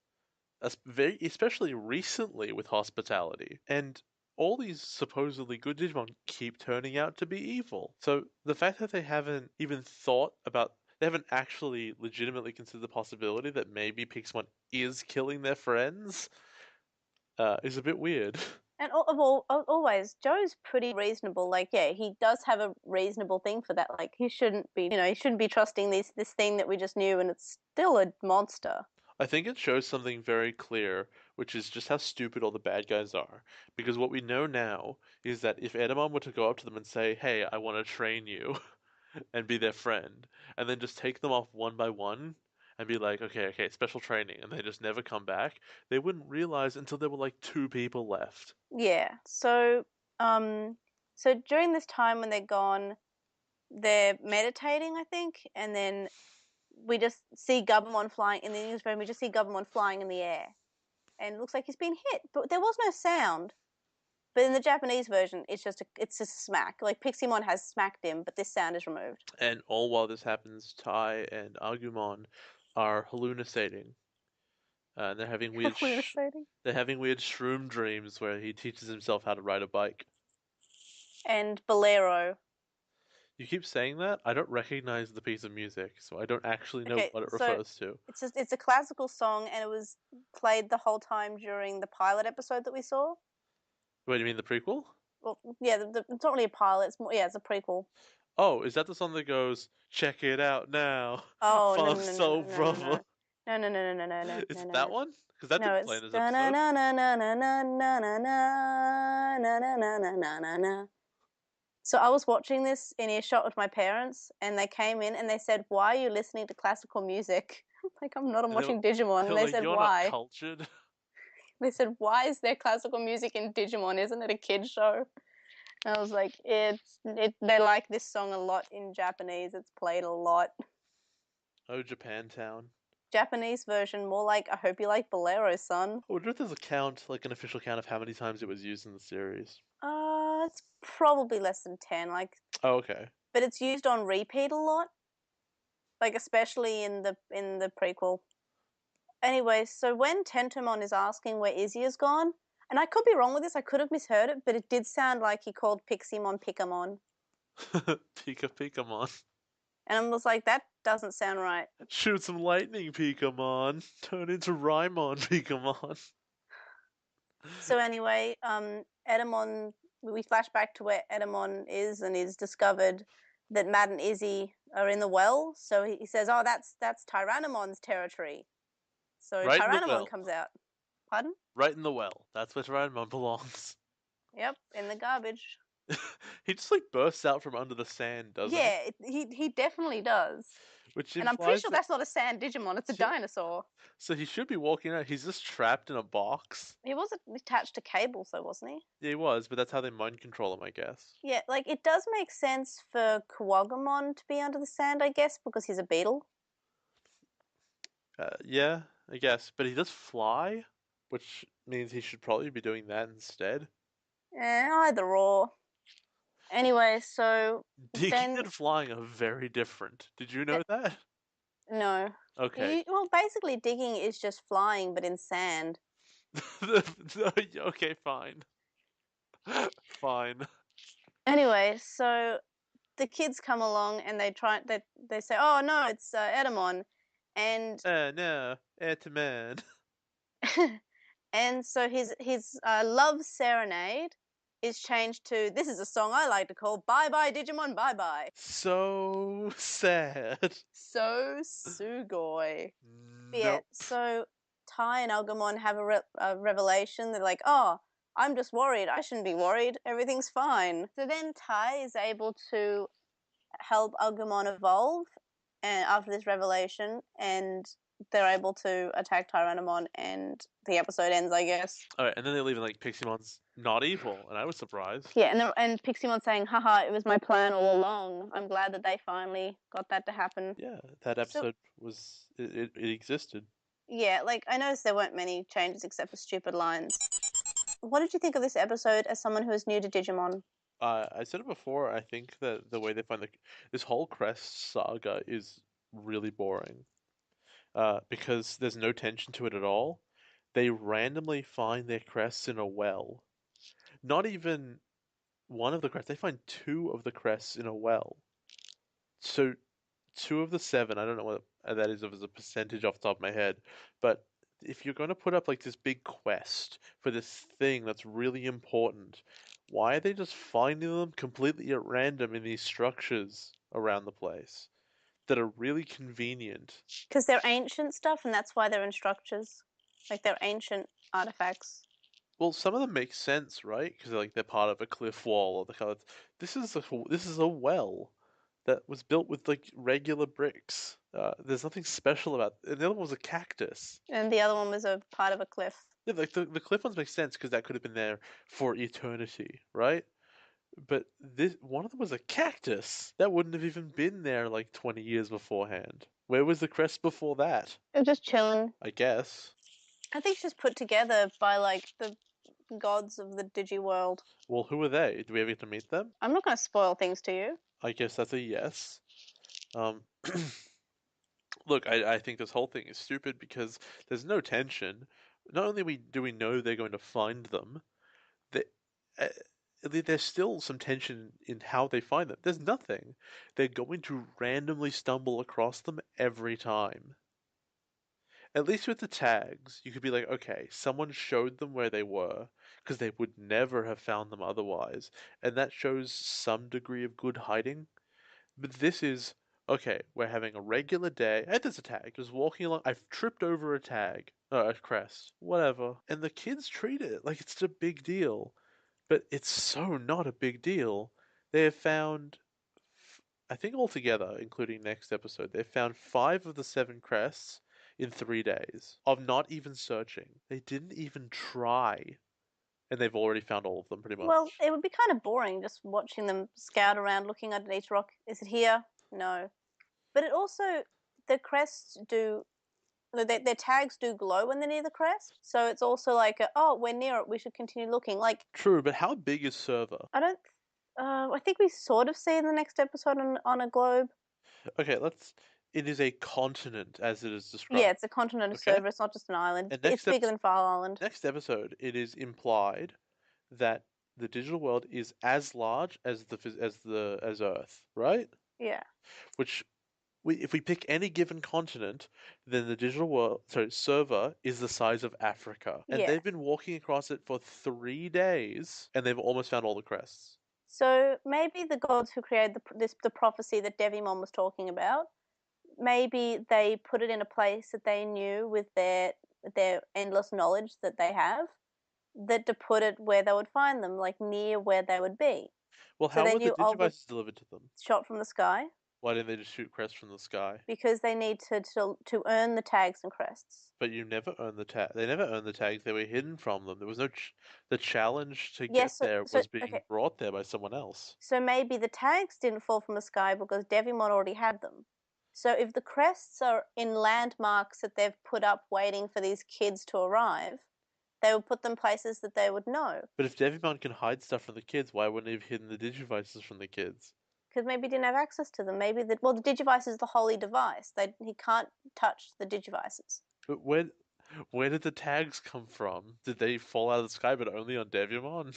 [SPEAKER 2] especially recently with hospitality, and all these supposedly good Digimon keep turning out to be evil. So the fact that they haven't even thought about, they haven't actually legitimately considered the possibility that maybe Pixmon is killing their friends, is a bit weird.
[SPEAKER 1] And always, Joe's pretty reasonable. Like, yeah, he does have a reasonable thing for that. Like, he shouldn't be, he shouldn't be trusting this thing that we just knew, and it's still a monster.
[SPEAKER 2] I think it shows something very clear, which is just how stupid all the bad guys are. Because what we know now is that if Edamon were to go up to them and say, "Hey, I want to train you," and be their friend, and then just take them off one by one and be like, "Okay, okay, special training," and they just never come back, they wouldn't realize until there were like two people left.
[SPEAKER 1] Yeah. Um, so during this time when they're gone, they're meditating, I think, and then we just see Gabumon flying in the English version. We just see Gabumon flying in the air, and it looks like he's been hit, but there was no sound. But in the Japanese version, it's just a smack. Like Piximon has smacked him, but this sound is removed.
[SPEAKER 2] And all while this happens, Tai and Agumon are hallucinating. They're having
[SPEAKER 1] Hallucinating.
[SPEAKER 2] they're having weird shroom dreams where he teaches himself how to ride a bike.
[SPEAKER 1] And Bolero.
[SPEAKER 2] You keep saying that? I don't recognize the piece of music, so I don't actually know
[SPEAKER 1] Okay,
[SPEAKER 2] what it
[SPEAKER 1] so
[SPEAKER 2] refers to.
[SPEAKER 1] it's a classical song, and it was played the whole time during the pilot episode that we saw.
[SPEAKER 2] Wait, do you mean the prequel?
[SPEAKER 1] Well, yeah, it's not really a pilot. It's more, yeah, it's a prequel.
[SPEAKER 2] Oh, is that the song that goes, "Check it out now,
[SPEAKER 1] Oh, no,
[SPEAKER 2] Funk
[SPEAKER 1] no, no,
[SPEAKER 2] Soul
[SPEAKER 1] no, no, no,
[SPEAKER 2] Brother"?
[SPEAKER 1] no, no, no, no, no, no, no,
[SPEAKER 2] Is
[SPEAKER 1] no,
[SPEAKER 2] it
[SPEAKER 1] no,
[SPEAKER 2] that
[SPEAKER 1] no.
[SPEAKER 2] one? Because that
[SPEAKER 1] No,
[SPEAKER 2] didn't play
[SPEAKER 1] it's
[SPEAKER 2] in this
[SPEAKER 1] da na
[SPEAKER 2] episode.
[SPEAKER 1] na na na na na na na na na na na na na na. So I was watching this in earshot with my parents, and they came in and they said, "Why are you listening to classical music?" Like, I'm not. I'm
[SPEAKER 2] And
[SPEAKER 1] watching Digimon.
[SPEAKER 2] they're
[SPEAKER 1] And they
[SPEAKER 2] like,
[SPEAKER 1] said,
[SPEAKER 2] "You're not
[SPEAKER 1] "Why?"
[SPEAKER 2] cultured."
[SPEAKER 1] They said, "Why is there classical music in Digimon? Isn't it a kid show?" And I was like, They like this song a lot in Japanese. It's played a lot.
[SPEAKER 2] Oh, Japantown.
[SPEAKER 1] Japanese version, more like I hope you like Bolero, son.
[SPEAKER 2] I wonder if there's a count, like an official count of how many times it was used in the series.
[SPEAKER 1] It's probably less than 10. Like,
[SPEAKER 2] Oh, okay.
[SPEAKER 1] but it's used on repeat a lot. Like especially in the prequel. Anyway, so when Tentomon is asking where Izzy has gone, and I could be wrong with this, I could have misheard it, but it did sound like he called Piximon Picamon.
[SPEAKER 2] Pika Pikamon.
[SPEAKER 1] And I was like, that doesn't sound right.
[SPEAKER 2] Shoot some lightning, Pikamon. Turn into Raimon, Pikamon.
[SPEAKER 1] So anyway, Edamon, we flash back to where Edamon is and is discovered that Matt and Izzy are in the well. So he says, "Oh, that's Tyrannomon's territory." So
[SPEAKER 2] Right in the
[SPEAKER 1] Tyrannomon
[SPEAKER 2] well.
[SPEAKER 1] comes out. Pardon?
[SPEAKER 2] Right in the well. That's where Raimon belongs.
[SPEAKER 1] Yep, in the garbage.
[SPEAKER 2] He just like bursts out from under the sand, doesn't he?
[SPEAKER 1] Yeah, he definitely does.
[SPEAKER 2] Which
[SPEAKER 1] And I'm pretty
[SPEAKER 2] implies
[SPEAKER 1] sure
[SPEAKER 2] that,
[SPEAKER 1] that's not a sand Digimon, it's a
[SPEAKER 2] yeah.
[SPEAKER 1] dinosaur.
[SPEAKER 2] So he should be walking out. He's just trapped in a box.
[SPEAKER 1] He was attached to cables, though, wasn't he?
[SPEAKER 2] Yeah, he was, but that's how they mind control him, I guess.
[SPEAKER 1] Yeah, like it does make sense for Kuwagamon to be under the sand, I guess, because he's a beetle.
[SPEAKER 2] Yeah, I guess. But he does fly, which means he should probably be doing that instead.
[SPEAKER 1] Either or. Anyway, so
[SPEAKER 2] Digging
[SPEAKER 1] then
[SPEAKER 2] and flying are very different. Did you know
[SPEAKER 1] th-
[SPEAKER 2] that?
[SPEAKER 1] no.
[SPEAKER 2] Okay.
[SPEAKER 1] Well, basically, digging is just flying, but in sand.
[SPEAKER 2] Okay, fine. Fine.
[SPEAKER 1] Anyway, so the kids come along and they say, "Oh no, it's Edamon," and
[SPEAKER 2] No, Ant-Man.
[SPEAKER 1] and so his love serenade is changed to this is a song I like to call "Bye Bye Digimon Bye Bye."
[SPEAKER 2] So sad.
[SPEAKER 1] So sugoi. But yeah,
[SPEAKER 2] Nope.
[SPEAKER 1] so Tai and Agumon have a revelation. They're like, "Oh, I'm just worried. I shouldn't be worried. Everything's fine." So then Tai is able to help Agumon evolve, and after this revelation, and they're able to attack Tyrannomon, and the episode ends, I guess.
[SPEAKER 2] All right, and then they leave in like Piximon's not evil, and I was surprised.
[SPEAKER 1] Yeah, and Piximon saying, "Haha, it was my plan all along." I'm glad that they finally got that to happen.
[SPEAKER 2] Yeah, that
[SPEAKER 1] So
[SPEAKER 2] episode was it existed.
[SPEAKER 1] yeah, like I noticed there weren't many changes except for stupid lines. What did you think of this episode as someone who is new to Digimon?
[SPEAKER 2] I said it before. I think that the way they find this whole Crest saga is really boring. Because there's no tension to it at all. They randomly find their crests in a well. Not even one of the crests. They find two of the crests in a well. So two of the seven. I don't know what that is as a percentage off the top of my head, but if you're going to put up like this big quest for this thing that's really important, why are they just finding them completely at random in these structures around the place that are really convenient?
[SPEAKER 1] Because they're ancient stuff, and that's why they're in structures. Like they're ancient artifacts.
[SPEAKER 2] Well, some of them make sense, right? Because they're part of a cliff wall or the kind of this is a well that was built with like regular bricks. There's nothing special about. And the other one was a cactus.
[SPEAKER 1] And the other one was a part of a cliff.
[SPEAKER 2] Yeah, like the cliff ones make sense because that could have been there for eternity, right? But this one of them was a cactus that wouldn't have even been there like 20 years beforehand. Where was the crest before that?
[SPEAKER 1] It was just chilling.
[SPEAKER 2] I guess.
[SPEAKER 1] I think it's just put together by like the gods of the Digi world.
[SPEAKER 2] Well, who are they? Do we ever get to meet them?
[SPEAKER 1] I'm not going to spoil things to you.
[SPEAKER 2] I guess that's a yes. Um, Look, I think this whole thing is stupid because there's no tension. Not only do we know they're going to find them, that uh, there's still some tension in how they find them. There's nothing. They're going to randomly stumble across them every time. At least with the tags, you could be like, okay, someone showed them where they were, because they would never have found them otherwise, and that shows some degree of good hiding. But this is okay. We're having a regular day. And there's a tag. Just walking along. I've tripped over a tag, a crest, whatever. And the kids treat it like it's a big deal, but it's so not a big deal. They have found, I think altogether, including next episode, they've found five of the seven crests in 3 days of not even searching. They didn't even try, and they've already found all of them pretty much.
[SPEAKER 1] Well, it would be kind of boring just watching them scout around looking under each rock. Is it here? No. But it also, the crests do, their tags do glow when they're near the crest. So it's also like, oh, we're near it. We should continue looking. Like,
[SPEAKER 2] True, but how big is Server?
[SPEAKER 1] I don't, I think we sort of see in the next episode on a globe.
[SPEAKER 2] Okay, let's. It is a continent as it is
[SPEAKER 1] Yeah,
[SPEAKER 2] described.
[SPEAKER 1] it's a continent of
[SPEAKER 2] Okay,
[SPEAKER 1] Server. It's not just an island.
[SPEAKER 2] and
[SPEAKER 1] It's bigger than File Island.
[SPEAKER 2] next episode, it is implied that the digital world is as large as as Earth, right?
[SPEAKER 1] Yeah.
[SPEAKER 2] Which if we pick any given continent, then the digital world, sorry, server is the size of Africa, and
[SPEAKER 1] Yeah.
[SPEAKER 2] they've been walking across it for 3 days, and they've almost found all the crests.
[SPEAKER 1] So maybe the gods who created the prophecy that Devimon was talking about, maybe they put it in a place that they knew with their endless knowledge that they have, that to put it where they would find them, like near where they would be.
[SPEAKER 2] Well,
[SPEAKER 1] So
[SPEAKER 2] how
[SPEAKER 1] they
[SPEAKER 2] were the
[SPEAKER 1] knew, oh,
[SPEAKER 2] digivices delivered to them?
[SPEAKER 1] shot from the sky,
[SPEAKER 2] Why didn't they just shoot crests from the sky?
[SPEAKER 1] because they need to earn the tags and crests.
[SPEAKER 2] But you never earned the tag. They never earned the tags. They were hidden from them. There was no. The challenge to get
[SPEAKER 1] Yes,
[SPEAKER 2] there
[SPEAKER 1] so
[SPEAKER 2] was being
[SPEAKER 1] okay.
[SPEAKER 2] brought there by someone else.
[SPEAKER 1] So maybe the tags didn't fall from the sky because Devimon already had them. So if the crests are in landmarks that they've put up waiting for these kids to arrive, they would put them places that they would know.
[SPEAKER 2] But if Devimon can hide stuff from the kids, why wouldn't he have hidden the digivices from the kids?
[SPEAKER 1] Because maybe he didn't have access to them. Maybe the Digivice is the holy device. He can't touch the Digivices.
[SPEAKER 2] But where did the tags come from? Did they fall out of the sky, but only on Devimon?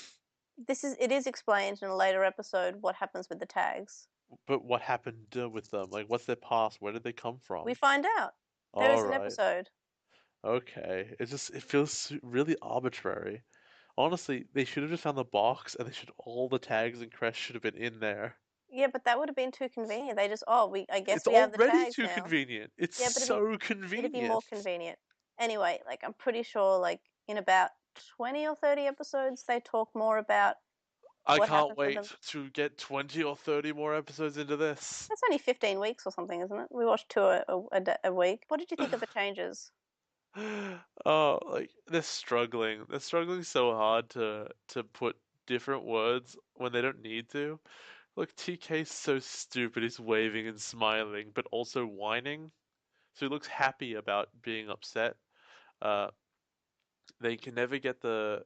[SPEAKER 1] It is explained in a later episode what happens with the tags.
[SPEAKER 2] But what happened with them? Like, what's their past? Where did they come from?
[SPEAKER 1] We find out. There
[SPEAKER 2] All
[SPEAKER 1] is an
[SPEAKER 2] right.
[SPEAKER 1] episode.
[SPEAKER 2] Okay. It feels really arbitrary. Honestly, they should have just found the box, and all the tags and crests should have been in there.
[SPEAKER 1] Yeah, but that would have been too convenient. They just, I guess
[SPEAKER 2] It's
[SPEAKER 1] we have the
[SPEAKER 2] already
[SPEAKER 1] tags
[SPEAKER 2] too
[SPEAKER 1] now.
[SPEAKER 2] convenient. It's
[SPEAKER 1] Yeah, but
[SPEAKER 2] so
[SPEAKER 1] it'd be more
[SPEAKER 2] convenient.
[SPEAKER 1] convenient. Anyway, like I'm pretty sure like in about 20 or 30 episodes they talk more about
[SPEAKER 2] I
[SPEAKER 1] what
[SPEAKER 2] can't
[SPEAKER 1] happened for them.
[SPEAKER 2] wait to get 20 or 30 more episodes into this.
[SPEAKER 1] That's only 15 weeks or something, isn't it? We watched two a week. What did you think of the changes?
[SPEAKER 2] Oh, like they're struggling. They're struggling so hard to put different words when they don't need to. Look, TK's so stupid. He's waving and smiling, but also whining. So he looks happy about being upset. Uh, they can never get the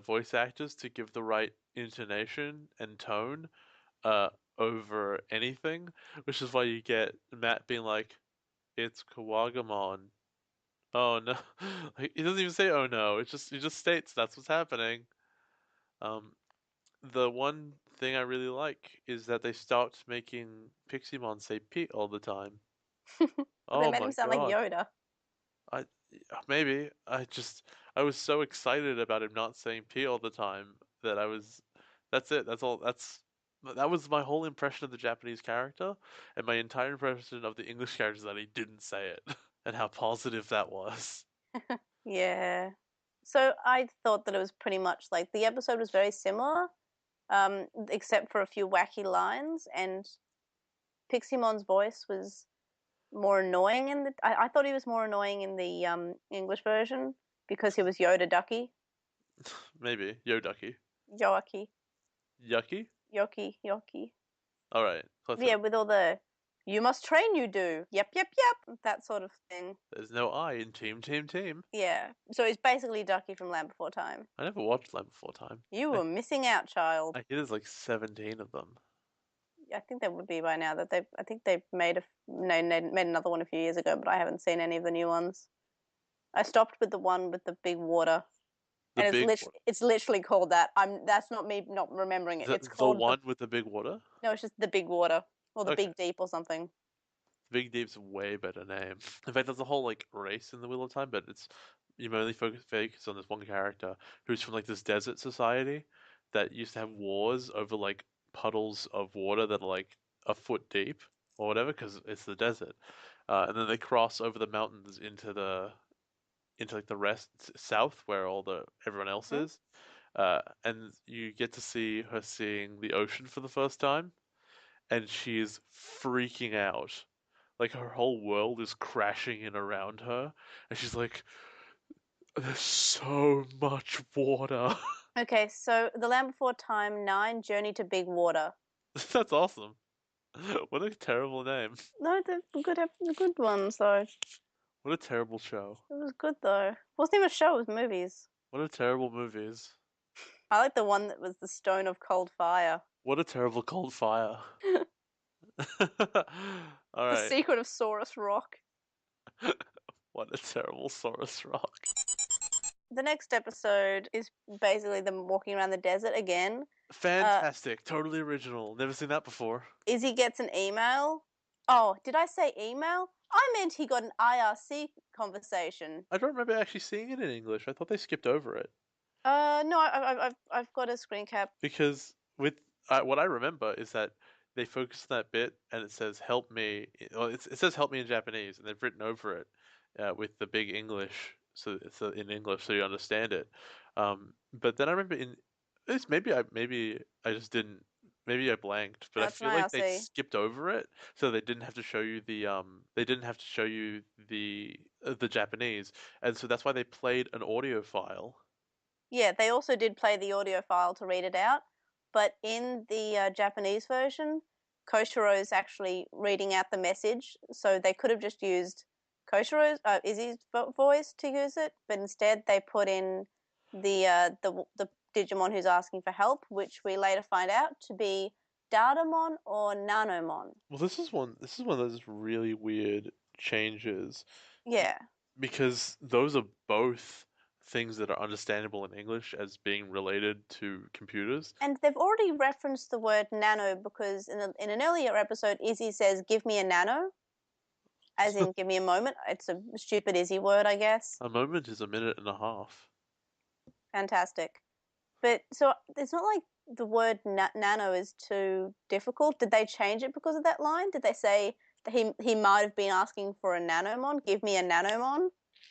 [SPEAKER 2] voice actors to give the right intonation and tone uh over anything, which is why you get Matt being like, "It's Kawagamon." Oh no. Like, he doesn't even say oh no. He just states that's what's happening. Um the one thing I really like is that they stopped making Pixie-mon say Pete all the time.
[SPEAKER 1] But they
[SPEAKER 2] Oh
[SPEAKER 1] made him
[SPEAKER 2] my
[SPEAKER 1] sound like
[SPEAKER 2] God.
[SPEAKER 1] Yoda.
[SPEAKER 2] I maybe I was so excited about him not saying P all the time that I was that's it. That's all. That was my whole impression of the Japanese character, and my entire impression of the English character is that he didn't say it, and how positive that was.
[SPEAKER 1] Yeah. So I thought that it was pretty much like the episode was very similar, except for a few wacky lines, and Piximon's voice was more annoying in the. I thought he was more annoying in the English version because he was Yoda Ducky,
[SPEAKER 2] Maybe Yoducky.
[SPEAKER 1] Yoaki,
[SPEAKER 2] Yucky?
[SPEAKER 1] Yoki, Yoki.
[SPEAKER 2] All right, close
[SPEAKER 1] Yeah,
[SPEAKER 2] enough.
[SPEAKER 1] with all the "you must train, you do." Yep, yep, yep. That sort of thing.
[SPEAKER 2] There's no I in Team.
[SPEAKER 1] Yeah. So he's basically Ducky from Land Before Time.
[SPEAKER 2] I never watched Land Before Time.
[SPEAKER 1] You were missing out, child.
[SPEAKER 2] I hear there's like 17 of them.
[SPEAKER 1] I think they would be by now. That they, I think they made made another one a few years ago, but I haven't seen any of the new ones. I stopped with the one with the big water,
[SPEAKER 2] The
[SPEAKER 1] and
[SPEAKER 2] big,
[SPEAKER 1] it's literally called that. That's not me not remembering it. It's
[SPEAKER 2] the
[SPEAKER 1] called the
[SPEAKER 2] one with the big water.
[SPEAKER 1] no, it's just the big water or the
[SPEAKER 2] Okay.
[SPEAKER 1] big deep or something.
[SPEAKER 2] Big Deep's a way better name. In fact, there's a whole like race in the Wheel of Time, but it's you mainly focus on this one character who's from like this desert society that used to have wars over like puddles of water that are like a foot deep or whatever because it's the desert. And then they cross over the mountains into like the rest south where all the everyone else
[SPEAKER 1] Hmm?
[SPEAKER 2] is. And you get to see her seeing the ocean for the first time, and she's freaking out. Like her whole world is crashing in around her, and she's like, "There's so much water."
[SPEAKER 1] Okay, so the Land Before Time 9 Journey to Big Water.
[SPEAKER 2] That's awesome. What a terrible name.
[SPEAKER 1] No, the good ones though. It
[SPEAKER 2] What a terrible show.
[SPEAKER 1] was good though. It wasn't even a show, it was movies.
[SPEAKER 2] What a terrible movies.
[SPEAKER 1] I like the one that was the Stone of Cold Fire.
[SPEAKER 2] What a terrible cold fire. All
[SPEAKER 1] The
[SPEAKER 2] right.
[SPEAKER 1] Secret of Saurus Rock.
[SPEAKER 2] What a terrible Saurus rock.
[SPEAKER 1] The next episode is basically them walking around the desert again. Uh,
[SPEAKER 2] Fantastic. Totally original. Never seen that before.
[SPEAKER 1] Izzy gets an email. Oh, did I say email? I meant he got an IRC conversation.
[SPEAKER 2] I don't remember actually seeing it in English. I thought they skipped over it.
[SPEAKER 1] No, I've got a screen cap.
[SPEAKER 2] Because with what I remember is that they focus on that bit and it says "help me." Well, it says "help me" in Japanese, and they've written over it with the big English, so it's in English, so you understand it. But then I remember in this maybe I just didn't. Maybe I blanked, but I
[SPEAKER 1] That's an
[SPEAKER 2] feel like they
[SPEAKER 1] IRC.
[SPEAKER 2] skipped over it, so they didn't have to show you they didn't have to show you the Japanese, and so that's why they played an audio file.
[SPEAKER 1] Yeah, they also did play the audio file to read it out, but in the Japanese version, Koshiro is actually reading out the message, so they could have just used Izzy's voice to use it, but instead they put in the Digimon who's asking for help, which we later find out to be Dardamon or Nanomon.
[SPEAKER 2] Well, this is one of those really weird changes
[SPEAKER 1] Yeah,
[SPEAKER 2] because those are both things that are understandable in English as being related to computers.
[SPEAKER 1] and they've already referenced the word nano because in an earlier episode, Izzy says, "Give me a nano." As in, give me a moment. It's a stupid Izzy word, I guess.
[SPEAKER 2] A moment is a minute and a half.
[SPEAKER 1] Fantastic. But so it's not like the word nano is too difficult. Did they change it because of that line? Did they say that he might have been asking for a nanomon? Give me a nanomon?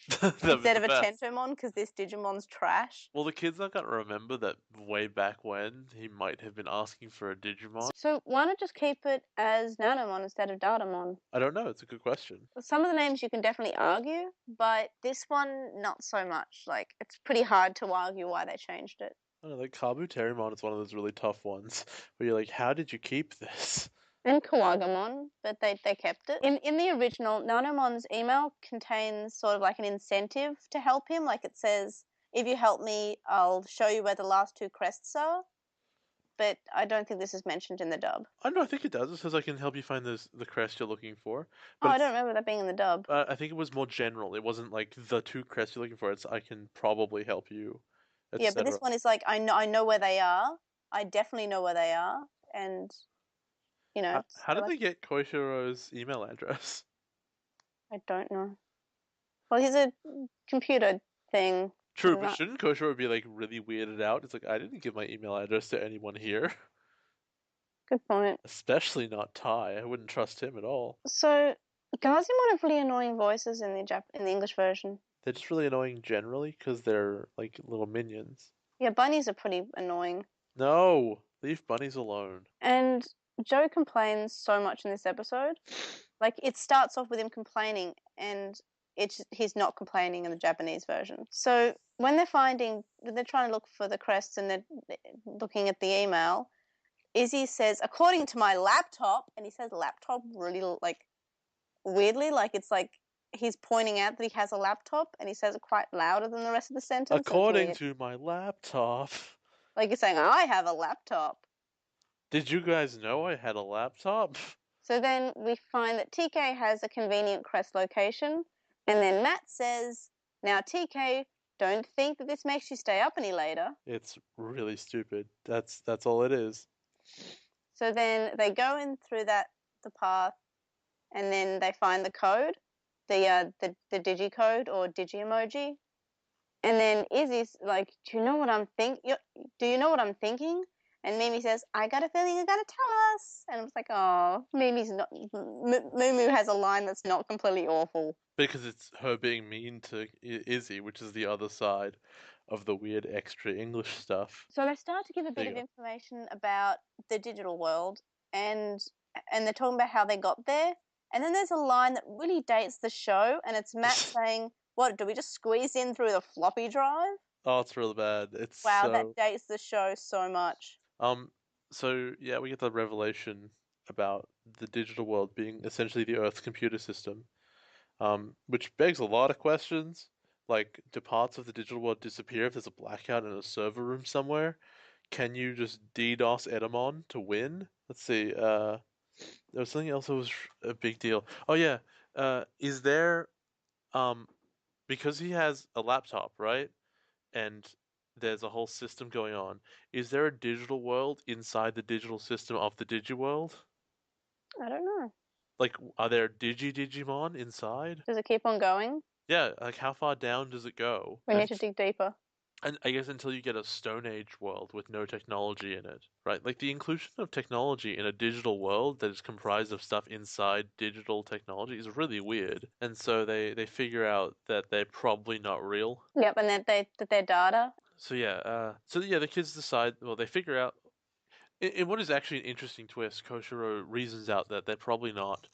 [SPEAKER 2] That was
[SPEAKER 1] instead
[SPEAKER 2] the
[SPEAKER 1] of a
[SPEAKER 2] best.
[SPEAKER 1] Centomon because this Digimon's trash.
[SPEAKER 2] Well, the kid's not gonna remember that way back when he might have been asking for a Digimon.
[SPEAKER 1] So why not just keep it as Nanomon instead of Datamon?
[SPEAKER 2] I don't know. It's a good question.
[SPEAKER 1] Some of the names you can definitely argue, but this one not so much. Like it's pretty hard to argue why they changed it.
[SPEAKER 2] I don't know, like Kabuterimon is one of those really tough ones where you're like, how did you keep this?
[SPEAKER 1] And Kawagamon, but they kept it. In the original, Nanomon's email contains sort of like an incentive to help him. Like it says, if you help me, I'll show you where the last two crests are. But I don't think this is mentioned in the dub.
[SPEAKER 2] I don't know. I think it does. It says I can help you find the crest you're looking for,
[SPEAKER 1] Oh,
[SPEAKER 2] but
[SPEAKER 1] I don't
[SPEAKER 2] it's.
[SPEAKER 1] remember that being in the dub.
[SPEAKER 2] I think it was more general. It wasn't like the two crests you're looking for. It's I can probably help you,
[SPEAKER 1] Yeah, but
[SPEAKER 2] etc.
[SPEAKER 1] this one is like I know where they are. I definitely know where they are, and
[SPEAKER 2] How
[SPEAKER 1] so
[SPEAKER 2] did they get Koishiro's email address?
[SPEAKER 1] I don't know. Well, he's a computer thing.
[SPEAKER 2] True, but
[SPEAKER 1] Not
[SPEAKER 2] shouldn't Koshiro be like really weirded out? It's like I didn't give my email address to anyone here,
[SPEAKER 1] good point.
[SPEAKER 2] especially not Tai. I wouldn't trust him at all.
[SPEAKER 1] So Gazimon have really annoying voices in the English version.
[SPEAKER 2] They're just really annoying generally because they're like little minions.
[SPEAKER 1] Yeah, bunnies are pretty annoying.
[SPEAKER 2] No, leave bunnies alone.
[SPEAKER 1] And Joe complains so much in this episode. Like it starts off with him complaining, and he's not complaining in the Japanese version. So when they're trying to look for the crests and they're looking at the email, Izzy says, according to my laptop, and he says laptop really like weirdly, like it's like he's pointing out that he has a laptop, and he says it quite louder than the rest of the sentence. So it's
[SPEAKER 2] According
[SPEAKER 1] weird.
[SPEAKER 2] to my laptop.
[SPEAKER 1] Like he's saying, I have a laptop.
[SPEAKER 2] Did you guys know I had a laptop?
[SPEAKER 1] So then we find that TK has a convenient crest location, and then Matt says, now TK, don't think that this makes you stay up any later.
[SPEAKER 2] It's really stupid. That's all it is.
[SPEAKER 1] So then they go in through the path, and then they find the code, the digi code or digi emoji. And then Izzy's like, "Do you know what I'm thinking? Do you know what I'm thinking?" And Mimi says, "I got a feeling you gotta tell us." And I was like, "Oh, Mimi's not. Moo has a line that's not completely awful."
[SPEAKER 2] Because it's her being mean to Izzy, which is the other side of the weird extra English stuff.
[SPEAKER 1] So they start to give a
[SPEAKER 2] There
[SPEAKER 1] bit
[SPEAKER 2] you
[SPEAKER 1] of
[SPEAKER 2] go.
[SPEAKER 1] information about the digital world, and they're talking about how they got there. And then there's a line that really dates the show, and it's Matt saying, "What do we just squeeze in through the floppy drive?"
[SPEAKER 2] Oh, it's real bad. It's
[SPEAKER 1] Wow, that
[SPEAKER 2] so
[SPEAKER 1] dates the show so much.
[SPEAKER 2] um so yeah, we get the revelation about the digital world being essentially the Earth's computer system. Which begs a lot of questions. Like, do parts of the digital world disappear if there's a blackout in a server room somewhere? Can you just DDoS Edamon to win? Let's see. There was something else that was a big deal. Oh yeah. Is there um because he has a laptop, right? And there's a whole system going on. Is there a digital world inside the digital system of the Digiworld?
[SPEAKER 1] I don't know.
[SPEAKER 2] Like, are there Digimon inside?
[SPEAKER 1] Does it keep on going?
[SPEAKER 2] Yeah, like how far down does it go?
[SPEAKER 1] We need to dig deeper.
[SPEAKER 2] And I guess until you get a Stone Age world with no technology in it, right? Like the inclusion of technology in a digital world that is comprised of stuff inside digital technology is really weird. And so they figure out that they're probably not real.
[SPEAKER 1] Yep, and that their data.
[SPEAKER 2] So yeah, the kids decide. Well, they figure out in what is actually an interesting twist. Koshiro reasons out that they're probably not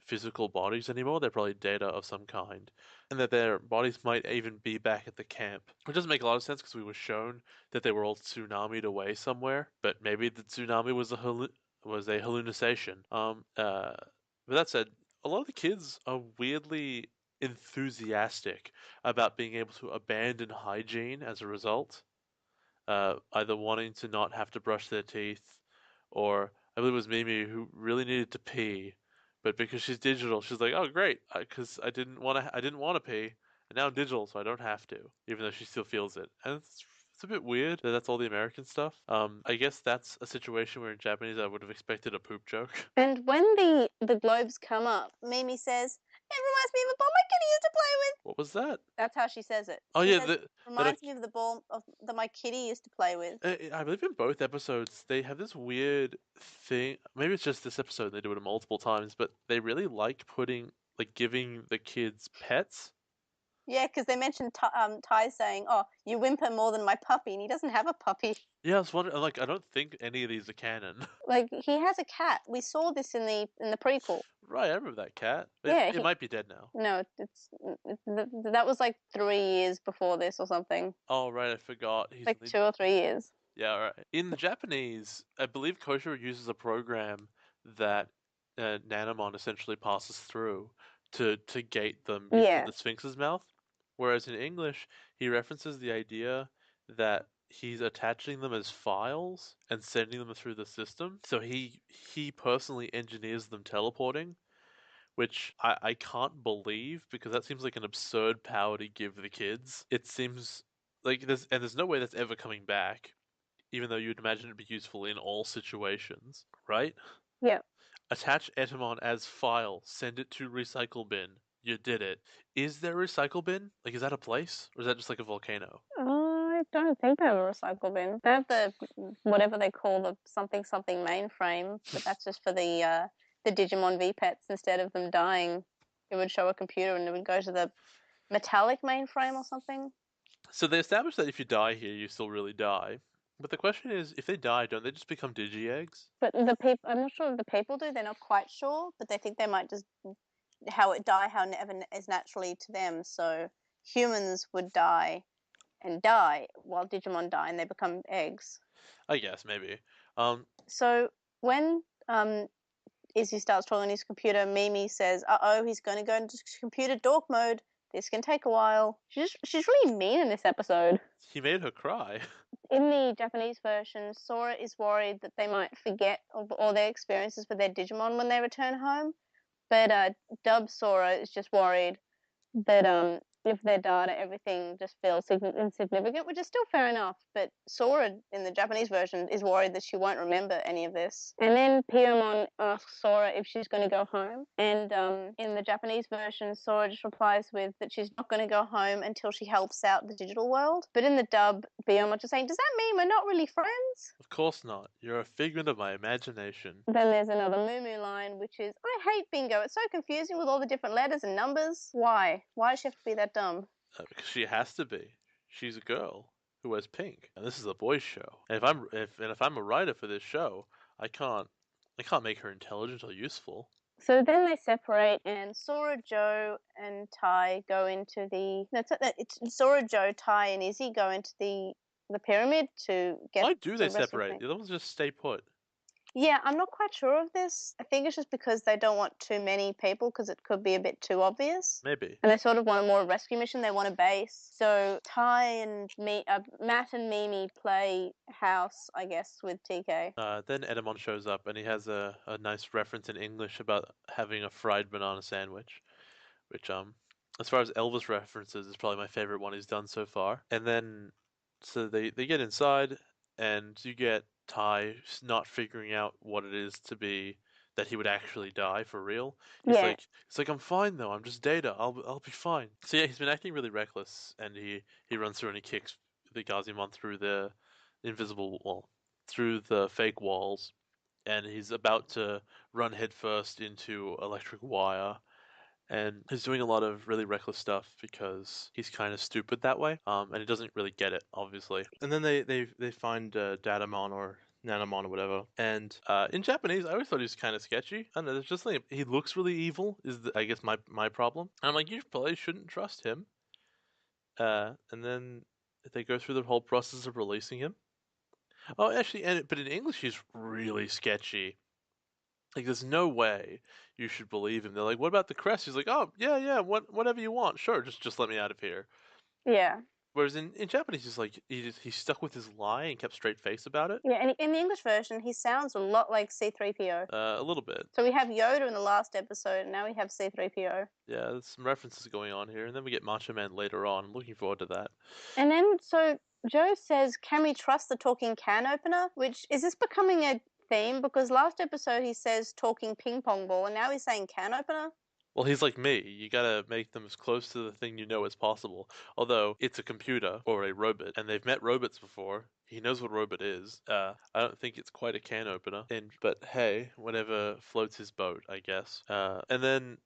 [SPEAKER 2] physical bodies anymore. They're probably data of some kind, and that their bodies might even be back at the camp. Which doesn't make a lot of sense because we were shown that they were all tsunamied away somewhere. But maybe the tsunami was a hallucination. But that said, a lot of the kids are weirdly enthusiastic about being able to abandon hygiene as a result, either wanting to not have to brush their teeth, or I believe it was Mimi who really needed to pee, but because she's digital, she's like, "Oh, great, because I didn't want to pee, and now I'm digital, so I don't have to," even though she still feels it, and it's a bit weird that that's all the American stuff. I guess that's a situation where in Japanese I would have expected a poop joke.
[SPEAKER 1] And when the globes come up, Mimi says, "It reminds me of a ball my kitty used to play with."
[SPEAKER 2] What was that?
[SPEAKER 1] That's how she says it.
[SPEAKER 2] Oh
[SPEAKER 1] She
[SPEAKER 2] yeah,
[SPEAKER 1] says,
[SPEAKER 2] that
[SPEAKER 1] "Reminds me of the ball that my kitty used to play with."
[SPEAKER 2] I believe in both episodes they have this weird thing. Maybe it's just this episode they do it multiple times, but they really like giving the kids pets.
[SPEAKER 1] Yeah, because they mentioned Ty saying, "Oh, you whimper more than my puppy," and he doesn't have a puppy.
[SPEAKER 2] Yeah, I was wondering, like, I don't think any of these are canon.
[SPEAKER 1] Like he has a cat. We saw this in the prequel.
[SPEAKER 2] Right, I remember that cat.
[SPEAKER 1] Yeah,
[SPEAKER 2] It might be dead now.
[SPEAKER 1] no, that was like 3 years before this or something,
[SPEAKER 2] Oh, right, I forgot. He's
[SPEAKER 1] like
[SPEAKER 2] in the
[SPEAKER 1] 2 or 3 years.
[SPEAKER 2] Yeah, right. In the Japanese, I believe Kosho uses a program that Nanomon essentially passes through to gate them into
[SPEAKER 1] Yeah,
[SPEAKER 2] the Sphinx's mouth. Whereas in English, he references the idea that he's attaching them as files and sending them through the system. So he personally engineers them teleporting, which I can't believe because that seems like an absurd power to give the kids. It seems like there's no way that's ever coming back, even though you'd imagine it'd be useful in all situations, right?
[SPEAKER 1] yeah.
[SPEAKER 2] Attach Etamon as file, send it to recycle bin. You did it. Is there a recycle bin? Like, is that a place? Or is that just like a volcano?
[SPEAKER 1] I don't think they have a recycle bin. They have the whatever they call the something something mainframe, but that's just for the Digimon V pets. Instead of them dying, it would show a computer and it would go to the metallic mainframe or something.
[SPEAKER 2] So they established that if you die here, you still really die. But the question is, if they die, don't they just become digi eggs?
[SPEAKER 1] But the people, I'm not sure if the people do. They're not quite sure, but they think they might just how it die how never is naturally to them. So humans would die while Digimon die and they become eggs.
[SPEAKER 2] I guess maybe. Um,
[SPEAKER 1] So when Izzy starts talking on his computer, Mimi says, "Uh oh, he's going to go into computer dork mode. This can take a while." She's really mean in this episode.
[SPEAKER 2] he made her cry.
[SPEAKER 1] In the Japanese version, Sora is worried that they might forget all their experiences with their Digimon when they return home. But Dub Sora is just worried that if their data, everything just feels insignificant, which is still fair enough. But Sora in the Japanese version is worried that she won't remember any of this. And then Piyamon asks Sora if she's going to go home. And in the Japanese version, Sora just replies with that she's not going to go home until she helps out the digital world. But in the dub, Piyamon just saying, "Does that mean we're not really friends?"
[SPEAKER 2] Of course not. You're a figment of my imagination.
[SPEAKER 1] Then there's another Moo line, which is, "I hate bingo. It's so confusing with all the different letters and numbers. Why? Why does she have to be that dumb?"
[SPEAKER 2] Because she has to be. She's a girl who wears pink, and this is a boys' show. And if I'm a writer for this show, I can't make her intelligent or useful.
[SPEAKER 1] So then they separate, and Sora, Joe, and Ty go into the. No, it's Sora, Joe, Ty, and Izzy go into the pyramid to get
[SPEAKER 2] Why do they
[SPEAKER 1] some rescue
[SPEAKER 2] separate?
[SPEAKER 1] things.
[SPEAKER 2] The other ones just stay put.
[SPEAKER 1] Yeah, I'm not quite sure of this. I think it's just because they don't want too many people because it could be a bit too obvious.
[SPEAKER 2] Maybe.
[SPEAKER 1] And they sort of want a more rescue mission. They want a base. So Ty and Matt and Mimi play house, I guess, with TK.
[SPEAKER 2] Then Edamon shows up, and he has a nice reference in English about having a fried banana sandwich, which as far as Elvis references, is probably my favorite one he's done so far. And then, so they get inside, and you get Ty not figuring out what it is to be that he would actually die for real.
[SPEAKER 1] Yeah.
[SPEAKER 2] He's like, I'm fine though. I'm just Data. I'll be fine. So yeah, he's been acting really reckless, and he runs through and he kicks the Gazimon through the invisible wall, through the fake walls, and he's about to run headfirst into electric wire, and he's doing a lot of really reckless stuff because he's kind of stupid that way, and he doesn't really get it, obviously. And then they find Datamon or Nanamon or whatever, and in Japanese, I always thought he was kind of sketchy. I don't know, there's just like he looks really evil. I guess my problem. And I'm like, you probably shouldn't trust him. And then they go through the whole process of releasing him. Oh, actually, but in English, he's really sketchy. Like, there's no way you should believe him. They're like, "What about the crest?" He's like, "Oh, yeah, whatever you want. Sure, just let me out of here."
[SPEAKER 1] Yeah.
[SPEAKER 2] Whereas in Japanese, he's like, he stuck with his lie and kept straight face about it.
[SPEAKER 1] Yeah, and in the English version, he sounds a lot like C3PO.
[SPEAKER 2] A little bit.
[SPEAKER 1] So we have Yoda in the last episode, and now we have C3PO.
[SPEAKER 2] Yeah, there's some references going on here, and then we get Macho Man later on. I'm looking forward to that.
[SPEAKER 1] And then, so Joe says, "Can we trust the talking can opener?" Which is this becoming a theme? Because last episode he says talking ping pong ball, and now he's saying can opener.
[SPEAKER 2] Well, he's like me. You gotta make them as close to the thing you know as possible. Although it's a computer or a robot, and they've met robots before. He knows what robot is. I don't think it's quite a can opener. But hey, whatever floats his boat, I guess. And then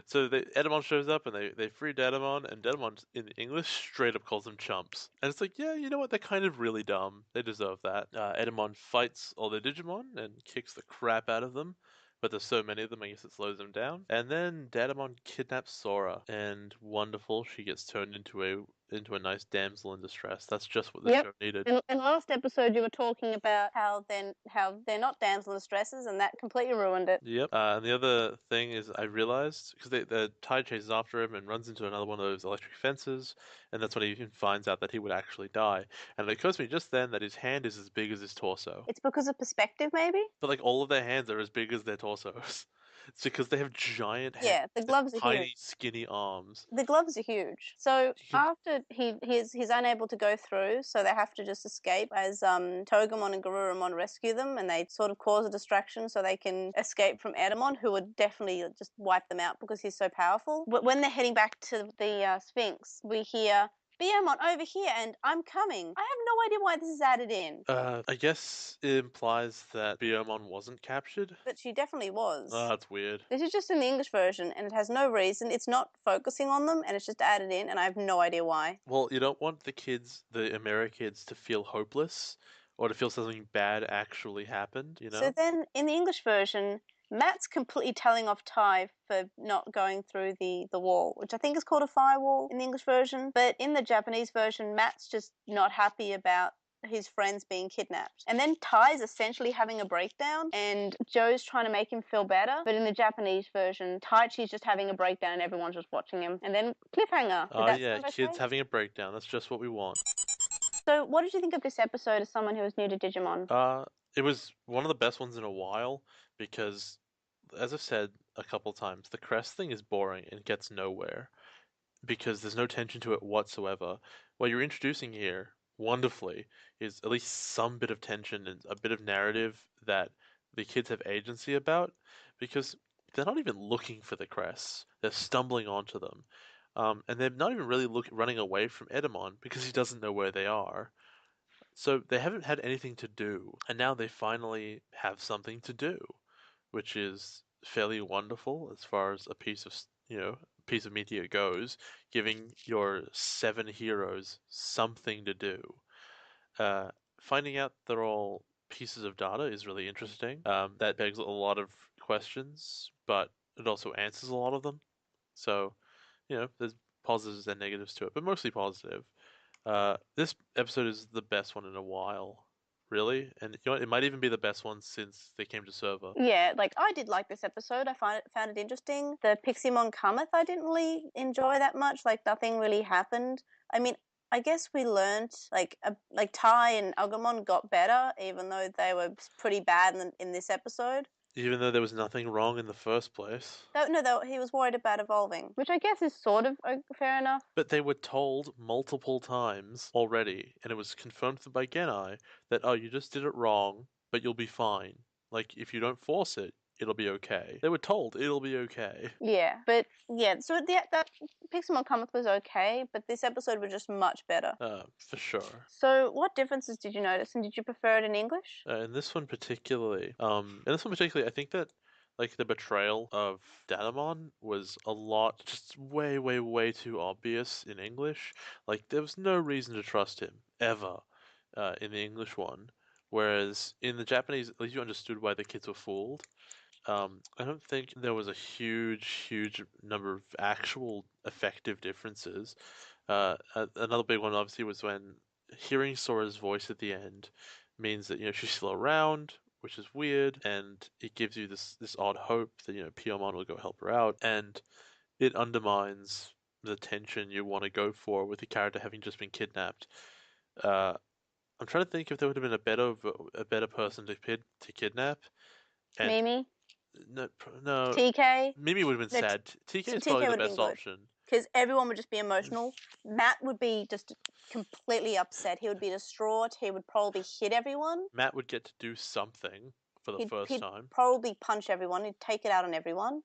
[SPEAKER 2] so Edamon shows up and they free Dedamon, and Dedamon in English straight up calls them chumps. And it's like, yeah, you know what? They're kind of really dumb. They deserve that. Edamon fights all the Digimon and kicks the crap out of them, but there's so many of them, I guess it slows them down. And then Dadamon kidnaps Sora, and wonderful, she gets turned into a nice damsel in distress. That's just what the
[SPEAKER 1] Yep.
[SPEAKER 2] show needed.
[SPEAKER 1] In last episode, you were talking about how they're not damsel in distresses, and that completely ruined it.
[SPEAKER 2] Yep. And the other thing is, I realized because the Tide chases after him and runs into another one of those electric fences, and that's when he even finds out that he would actually die. And it occurs to me just then that his hand is as big as his torso.
[SPEAKER 1] It's because of perspective, maybe.
[SPEAKER 2] But like all of their hands are as big as their torsos. It's because they have giant hands
[SPEAKER 1] Yeah, the
[SPEAKER 2] and
[SPEAKER 1] gloves are
[SPEAKER 2] tiny,
[SPEAKER 1] huge.
[SPEAKER 2] skinny arms.
[SPEAKER 1] The gloves are huge. So
[SPEAKER 2] You can
[SPEAKER 1] after he's unable to go through, so they have to just escape as Togemon and Garurumon rescue them, and they sort of cause a distraction so they can escape from Edamon, who would definitely just wipe them out because he's so powerful. But when they're heading back to the Sphinx, we hear Biomon over here, and I'm coming. I have no idea why this is added in,
[SPEAKER 2] I guess it implies that Biomon wasn't captured.
[SPEAKER 1] but she definitely was.
[SPEAKER 2] Oh, that's weird.
[SPEAKER 1] This is just in the English version, and it has no reason. It's not focusing on them, and it's just added in, and I have no idea why.
[SPEAKER 2] Well, you don't want the kids, the Amerikids, to feel hopeless or to feel something bad actually happened, you
[SPEAKER 1] So
[SPEAKER 2] know?
[SPEAKER 1] then, in the English version, Matt's completely telling off Ty for not going through the wall, which I think is called a firewall in the English version. But in the Japanese version, Matt's just not happy about his friends being kidnapped. And then Ty's essentially having a breakdown, and Joe's trying to make him feel better. But in the Japanese version, Taichi's just having a breakdown, and everyone's just watching him. And then cliffhanger. Did
[SPEAKER 2] Oh,
[SPEAKER 1] that
[SPEAKER 2] yeah,
[SPEAKER 1] sound
[SPEAKER 2] kids
[SPEAKER 1] okay?
[SPEAKER 2] having a breakdown. That's just what we want.
[SPEAKER 1] So, what did you think of this episode as someone who was new to Digimon?
[SPEAKER 2] Uh, it was one of the best ones in a while because, as I've said a couple times, the crest thing is boring and gets nowhere because there's no tension to it whatsoever. What you're introducing here wonderfully is at least some bit of tension and a bit of narrative that the kids have agency about because they're not even looking for the crests. They're stumbling onto them. And they're not even really running away from Edamon because he doesn't know where they are. So they haven't had anything to do, and now they finally have something to do, which is fairly wonderful as far as a piece of media goes, giving your 7 heroes something to do. Uh, Finding out they're all pieces of data is really interesting. That begs a lot of questions, but it also answers a lot of them. So, there's positives and negatives to it, but mostly positive. This episode is the best one in a while, really, and you know what? It might even be the best one since they came to server.
[SPEAKER 1] Yeah, like I did like this episode. I found it interesting. The Piximon Cometh I didn't really enjoy that much. Like nothing really happened. I mean, I guess we learned like Ty and Agumon got better, even though they were pretty bad in this episode.
[SPEAKER 2] Even though there was nothing wrong in the first place.
[SPEAKER 1] No, though he was worried about evolving, which I guess is sort of fair enough.
[SPEAKER 2] But they were told multiple times already, and it was confirmed by Genai that, oh, you just did it wrong, but you'll be fine. Like, if you don't force it, it'll be okay. They were told it'll be okay.
[SPEAKER 1] Yeah, but yeah, so that Pixelmon Cometh was okay, but this episode was just much better.
[SPEAKER 2] For sure.
[SPEAKER 1] So, what differences did you notice, and did you prefer it in English?
[SPEAKER 2] In this one particularly, I think that like the betrayal of Datamon was a lot, just way, way, way too obvious in English. Like there was no reason to trust him ever, in the English one. Whereas in the Japanese, at least you understood why the kids were fooled. I don't think there was a huge, huge number of actual effective differences. Another big one, obviously, was when hearing Sora's voice at the end means that she's still around, which is weird, and it gives you this odd hope that Piyomon will go help her out, and it undermines the tension you want to go for with the character having just been kidnapped. Uh, I'm trying to think if there would have been a better person to kidnap, and
[SPEAKER 1] Mimi,
[SPEAKER 2] no, no,
[SPEAKER 1] TK.
[SPEAKER 2] Mimi would have been
[SPEAKER 1] No,
[SPEAKER 2] sad. TK is probably
[SPEAKER 1] TK
[SPEAKER 2] the
[SPEAKER 1] would have been
[SPEAKER 2] best
[SPEAKER 1] good
[SPEAKER 2] option.
[SPEAKER 1] because everyone would just be emotional. Matt would be just completely upset. He would be distraught. He would probably hit everyone.
[SPEAKER 2] Matt would get to do something for the first
[SPEAKER 1] He'd
[SPEAKER 2] time.
[SPEAKER 1] probably punch everyone. He'd take it out on everyone.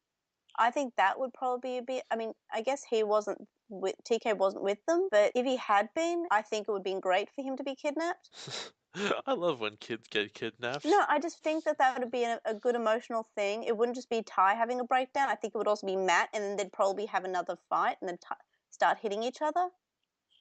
[SPEAKER 1] I think that would probably be a bit. I mean, I guess he wasn't with TK wasn't with them, but if he had been, I think it would have been great for him to be kidnapped.
[SPEAKER 2] I love when kids get kidnapped.
[SPEAKER 1] No, I just think that that would be a good emotional thing. It wouldn't just be Ty having a breakdown. I think it would also be Matt, and then they'd probably have another fight and then start hitting each other.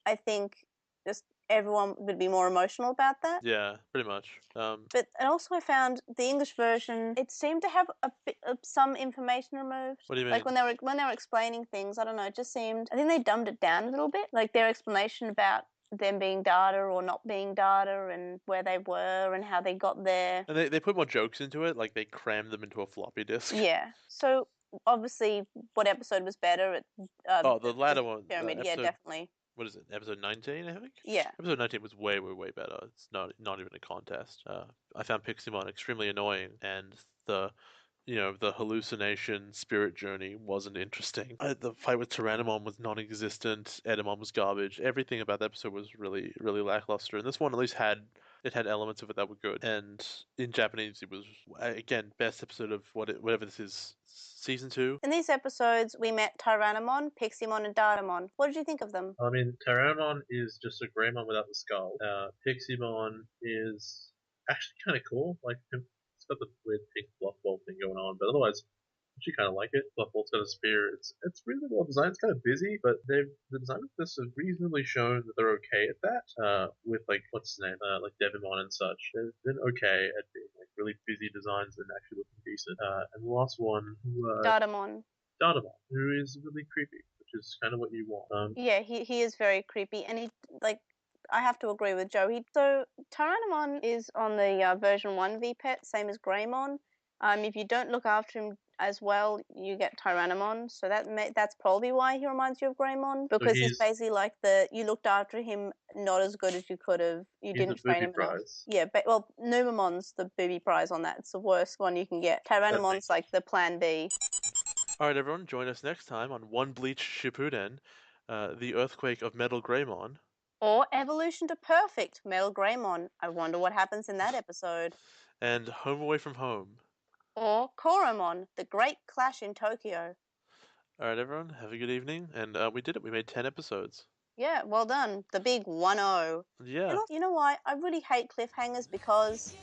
[SPEAKER 1] I think just everyone would be more emotional about that.
[SPEAKER 2] Yeah, pretty much.
[SPEAKER 1] But and also I found the English version. It seemed to have a bit of some information removed.
[SPEAKER 2] What do you
[SPEAKER 1] Like
[SPEAKER 2] mean?
[SPEAKER 1] when they were explaining things, I don't know. It just seemed. I think they dumbed it down a little bit. Like their explanation about them being data or not being data and where they were and how they got there.
[SPEAKER 2] And they put more jokes into it, like they crammed them into a floppy disk.
[SPEAKER 1] Yeah. So obviously, what episode was better?
[SPEAKER 2] Oh, the
[SPEAKER 1] The
[SPEAKER 2] latter one,
[SPEAKER 1] pyramid. Yeah,
[SPEAKER 2] episode,
[SPEAKER 1] definitely.
[SPEAKER 2] what is it? Episode 19, I think.
[SPEAKER 1] Yeah.
[SPEAKER 2] Episode 19 was way, way, way better. It's not even a contest. I found Piximon extremely annoying, and the hallucination spirit journey wasn't interesting. The fight with Tyrannomon was non-existent. Edamon was garbage. Everything about the episode was really, really lackluster. And this one at least had elements of it that were good. And in Japanese, it was again best episode of whatever this is, season two.
[SPEAKER 1] In these episodes, we met Tyrannomon, Piximon, and Datamon. What did you think of them?
[SPEAKER 2] I mean, Tyrannomon is just a Greymon without the skull. Piximon is actually kind of cool. Like, it's got the weird pink fluff ball thing going on, but otherwise, actually kind of like it. Fluffball's got a spear. It's really well designed. It's kind of busy, but the design of this has reasonably shown that they're okay at that. With like what's his name, like Devimon and such, they've been okay at being like really busy designs and actually looking decent. And the last one,
[SPEAKER 1] Datamon.
[SPEAKER 2] Dardamon, who is really creepy, which is kind of what you want.
[SPEAKER 1] Yeah, he is very creepy, and he like. I have to agree with Joe. So Tyrannomon is on the version 1 VPET, same as Greymon. If you don't look after him as well, you get Tyrannomon. So that's probably why he reminds you of Greymon,
[SPEAKER 2] So
[SPEAKER 1] because he's basically like you looked after him not as good as you could have. You
[SPEAKER 2] he's a
[SPEAKER 1] didn't train
[SPEAKER 2] booby
[SPEAKER 1] him enough.
[SPEAKER 2] prize.
[SPEAKER 1] Yeah, but well, Numamon's the booby prize on that. It's the worst one you can get. Tyrannomon's like the plan B.
[SPEAKER 2] Alright, everyone, join us next time on One Bleach Shippuden, the Earthquake of Metal Greymon.
[SPEAKER 1] Or Evolution to Perfect, Metal Greymon. I wonder what happens in that episode.
[SPEAKER 2] And Home Away from Home.
[SPEAKER 1] Or Koromon, The Great Clash in Tokyo.
[SPEAKER 2] Alright, everyone, have a good evening. And we did it. We made 10 episodes.
[SPEAKER 1] Yeah, well done. The big 1-0.
[SPEAKER 2] Yeah.
[SPEAKER 1] You know why? I really hate cliffhangers because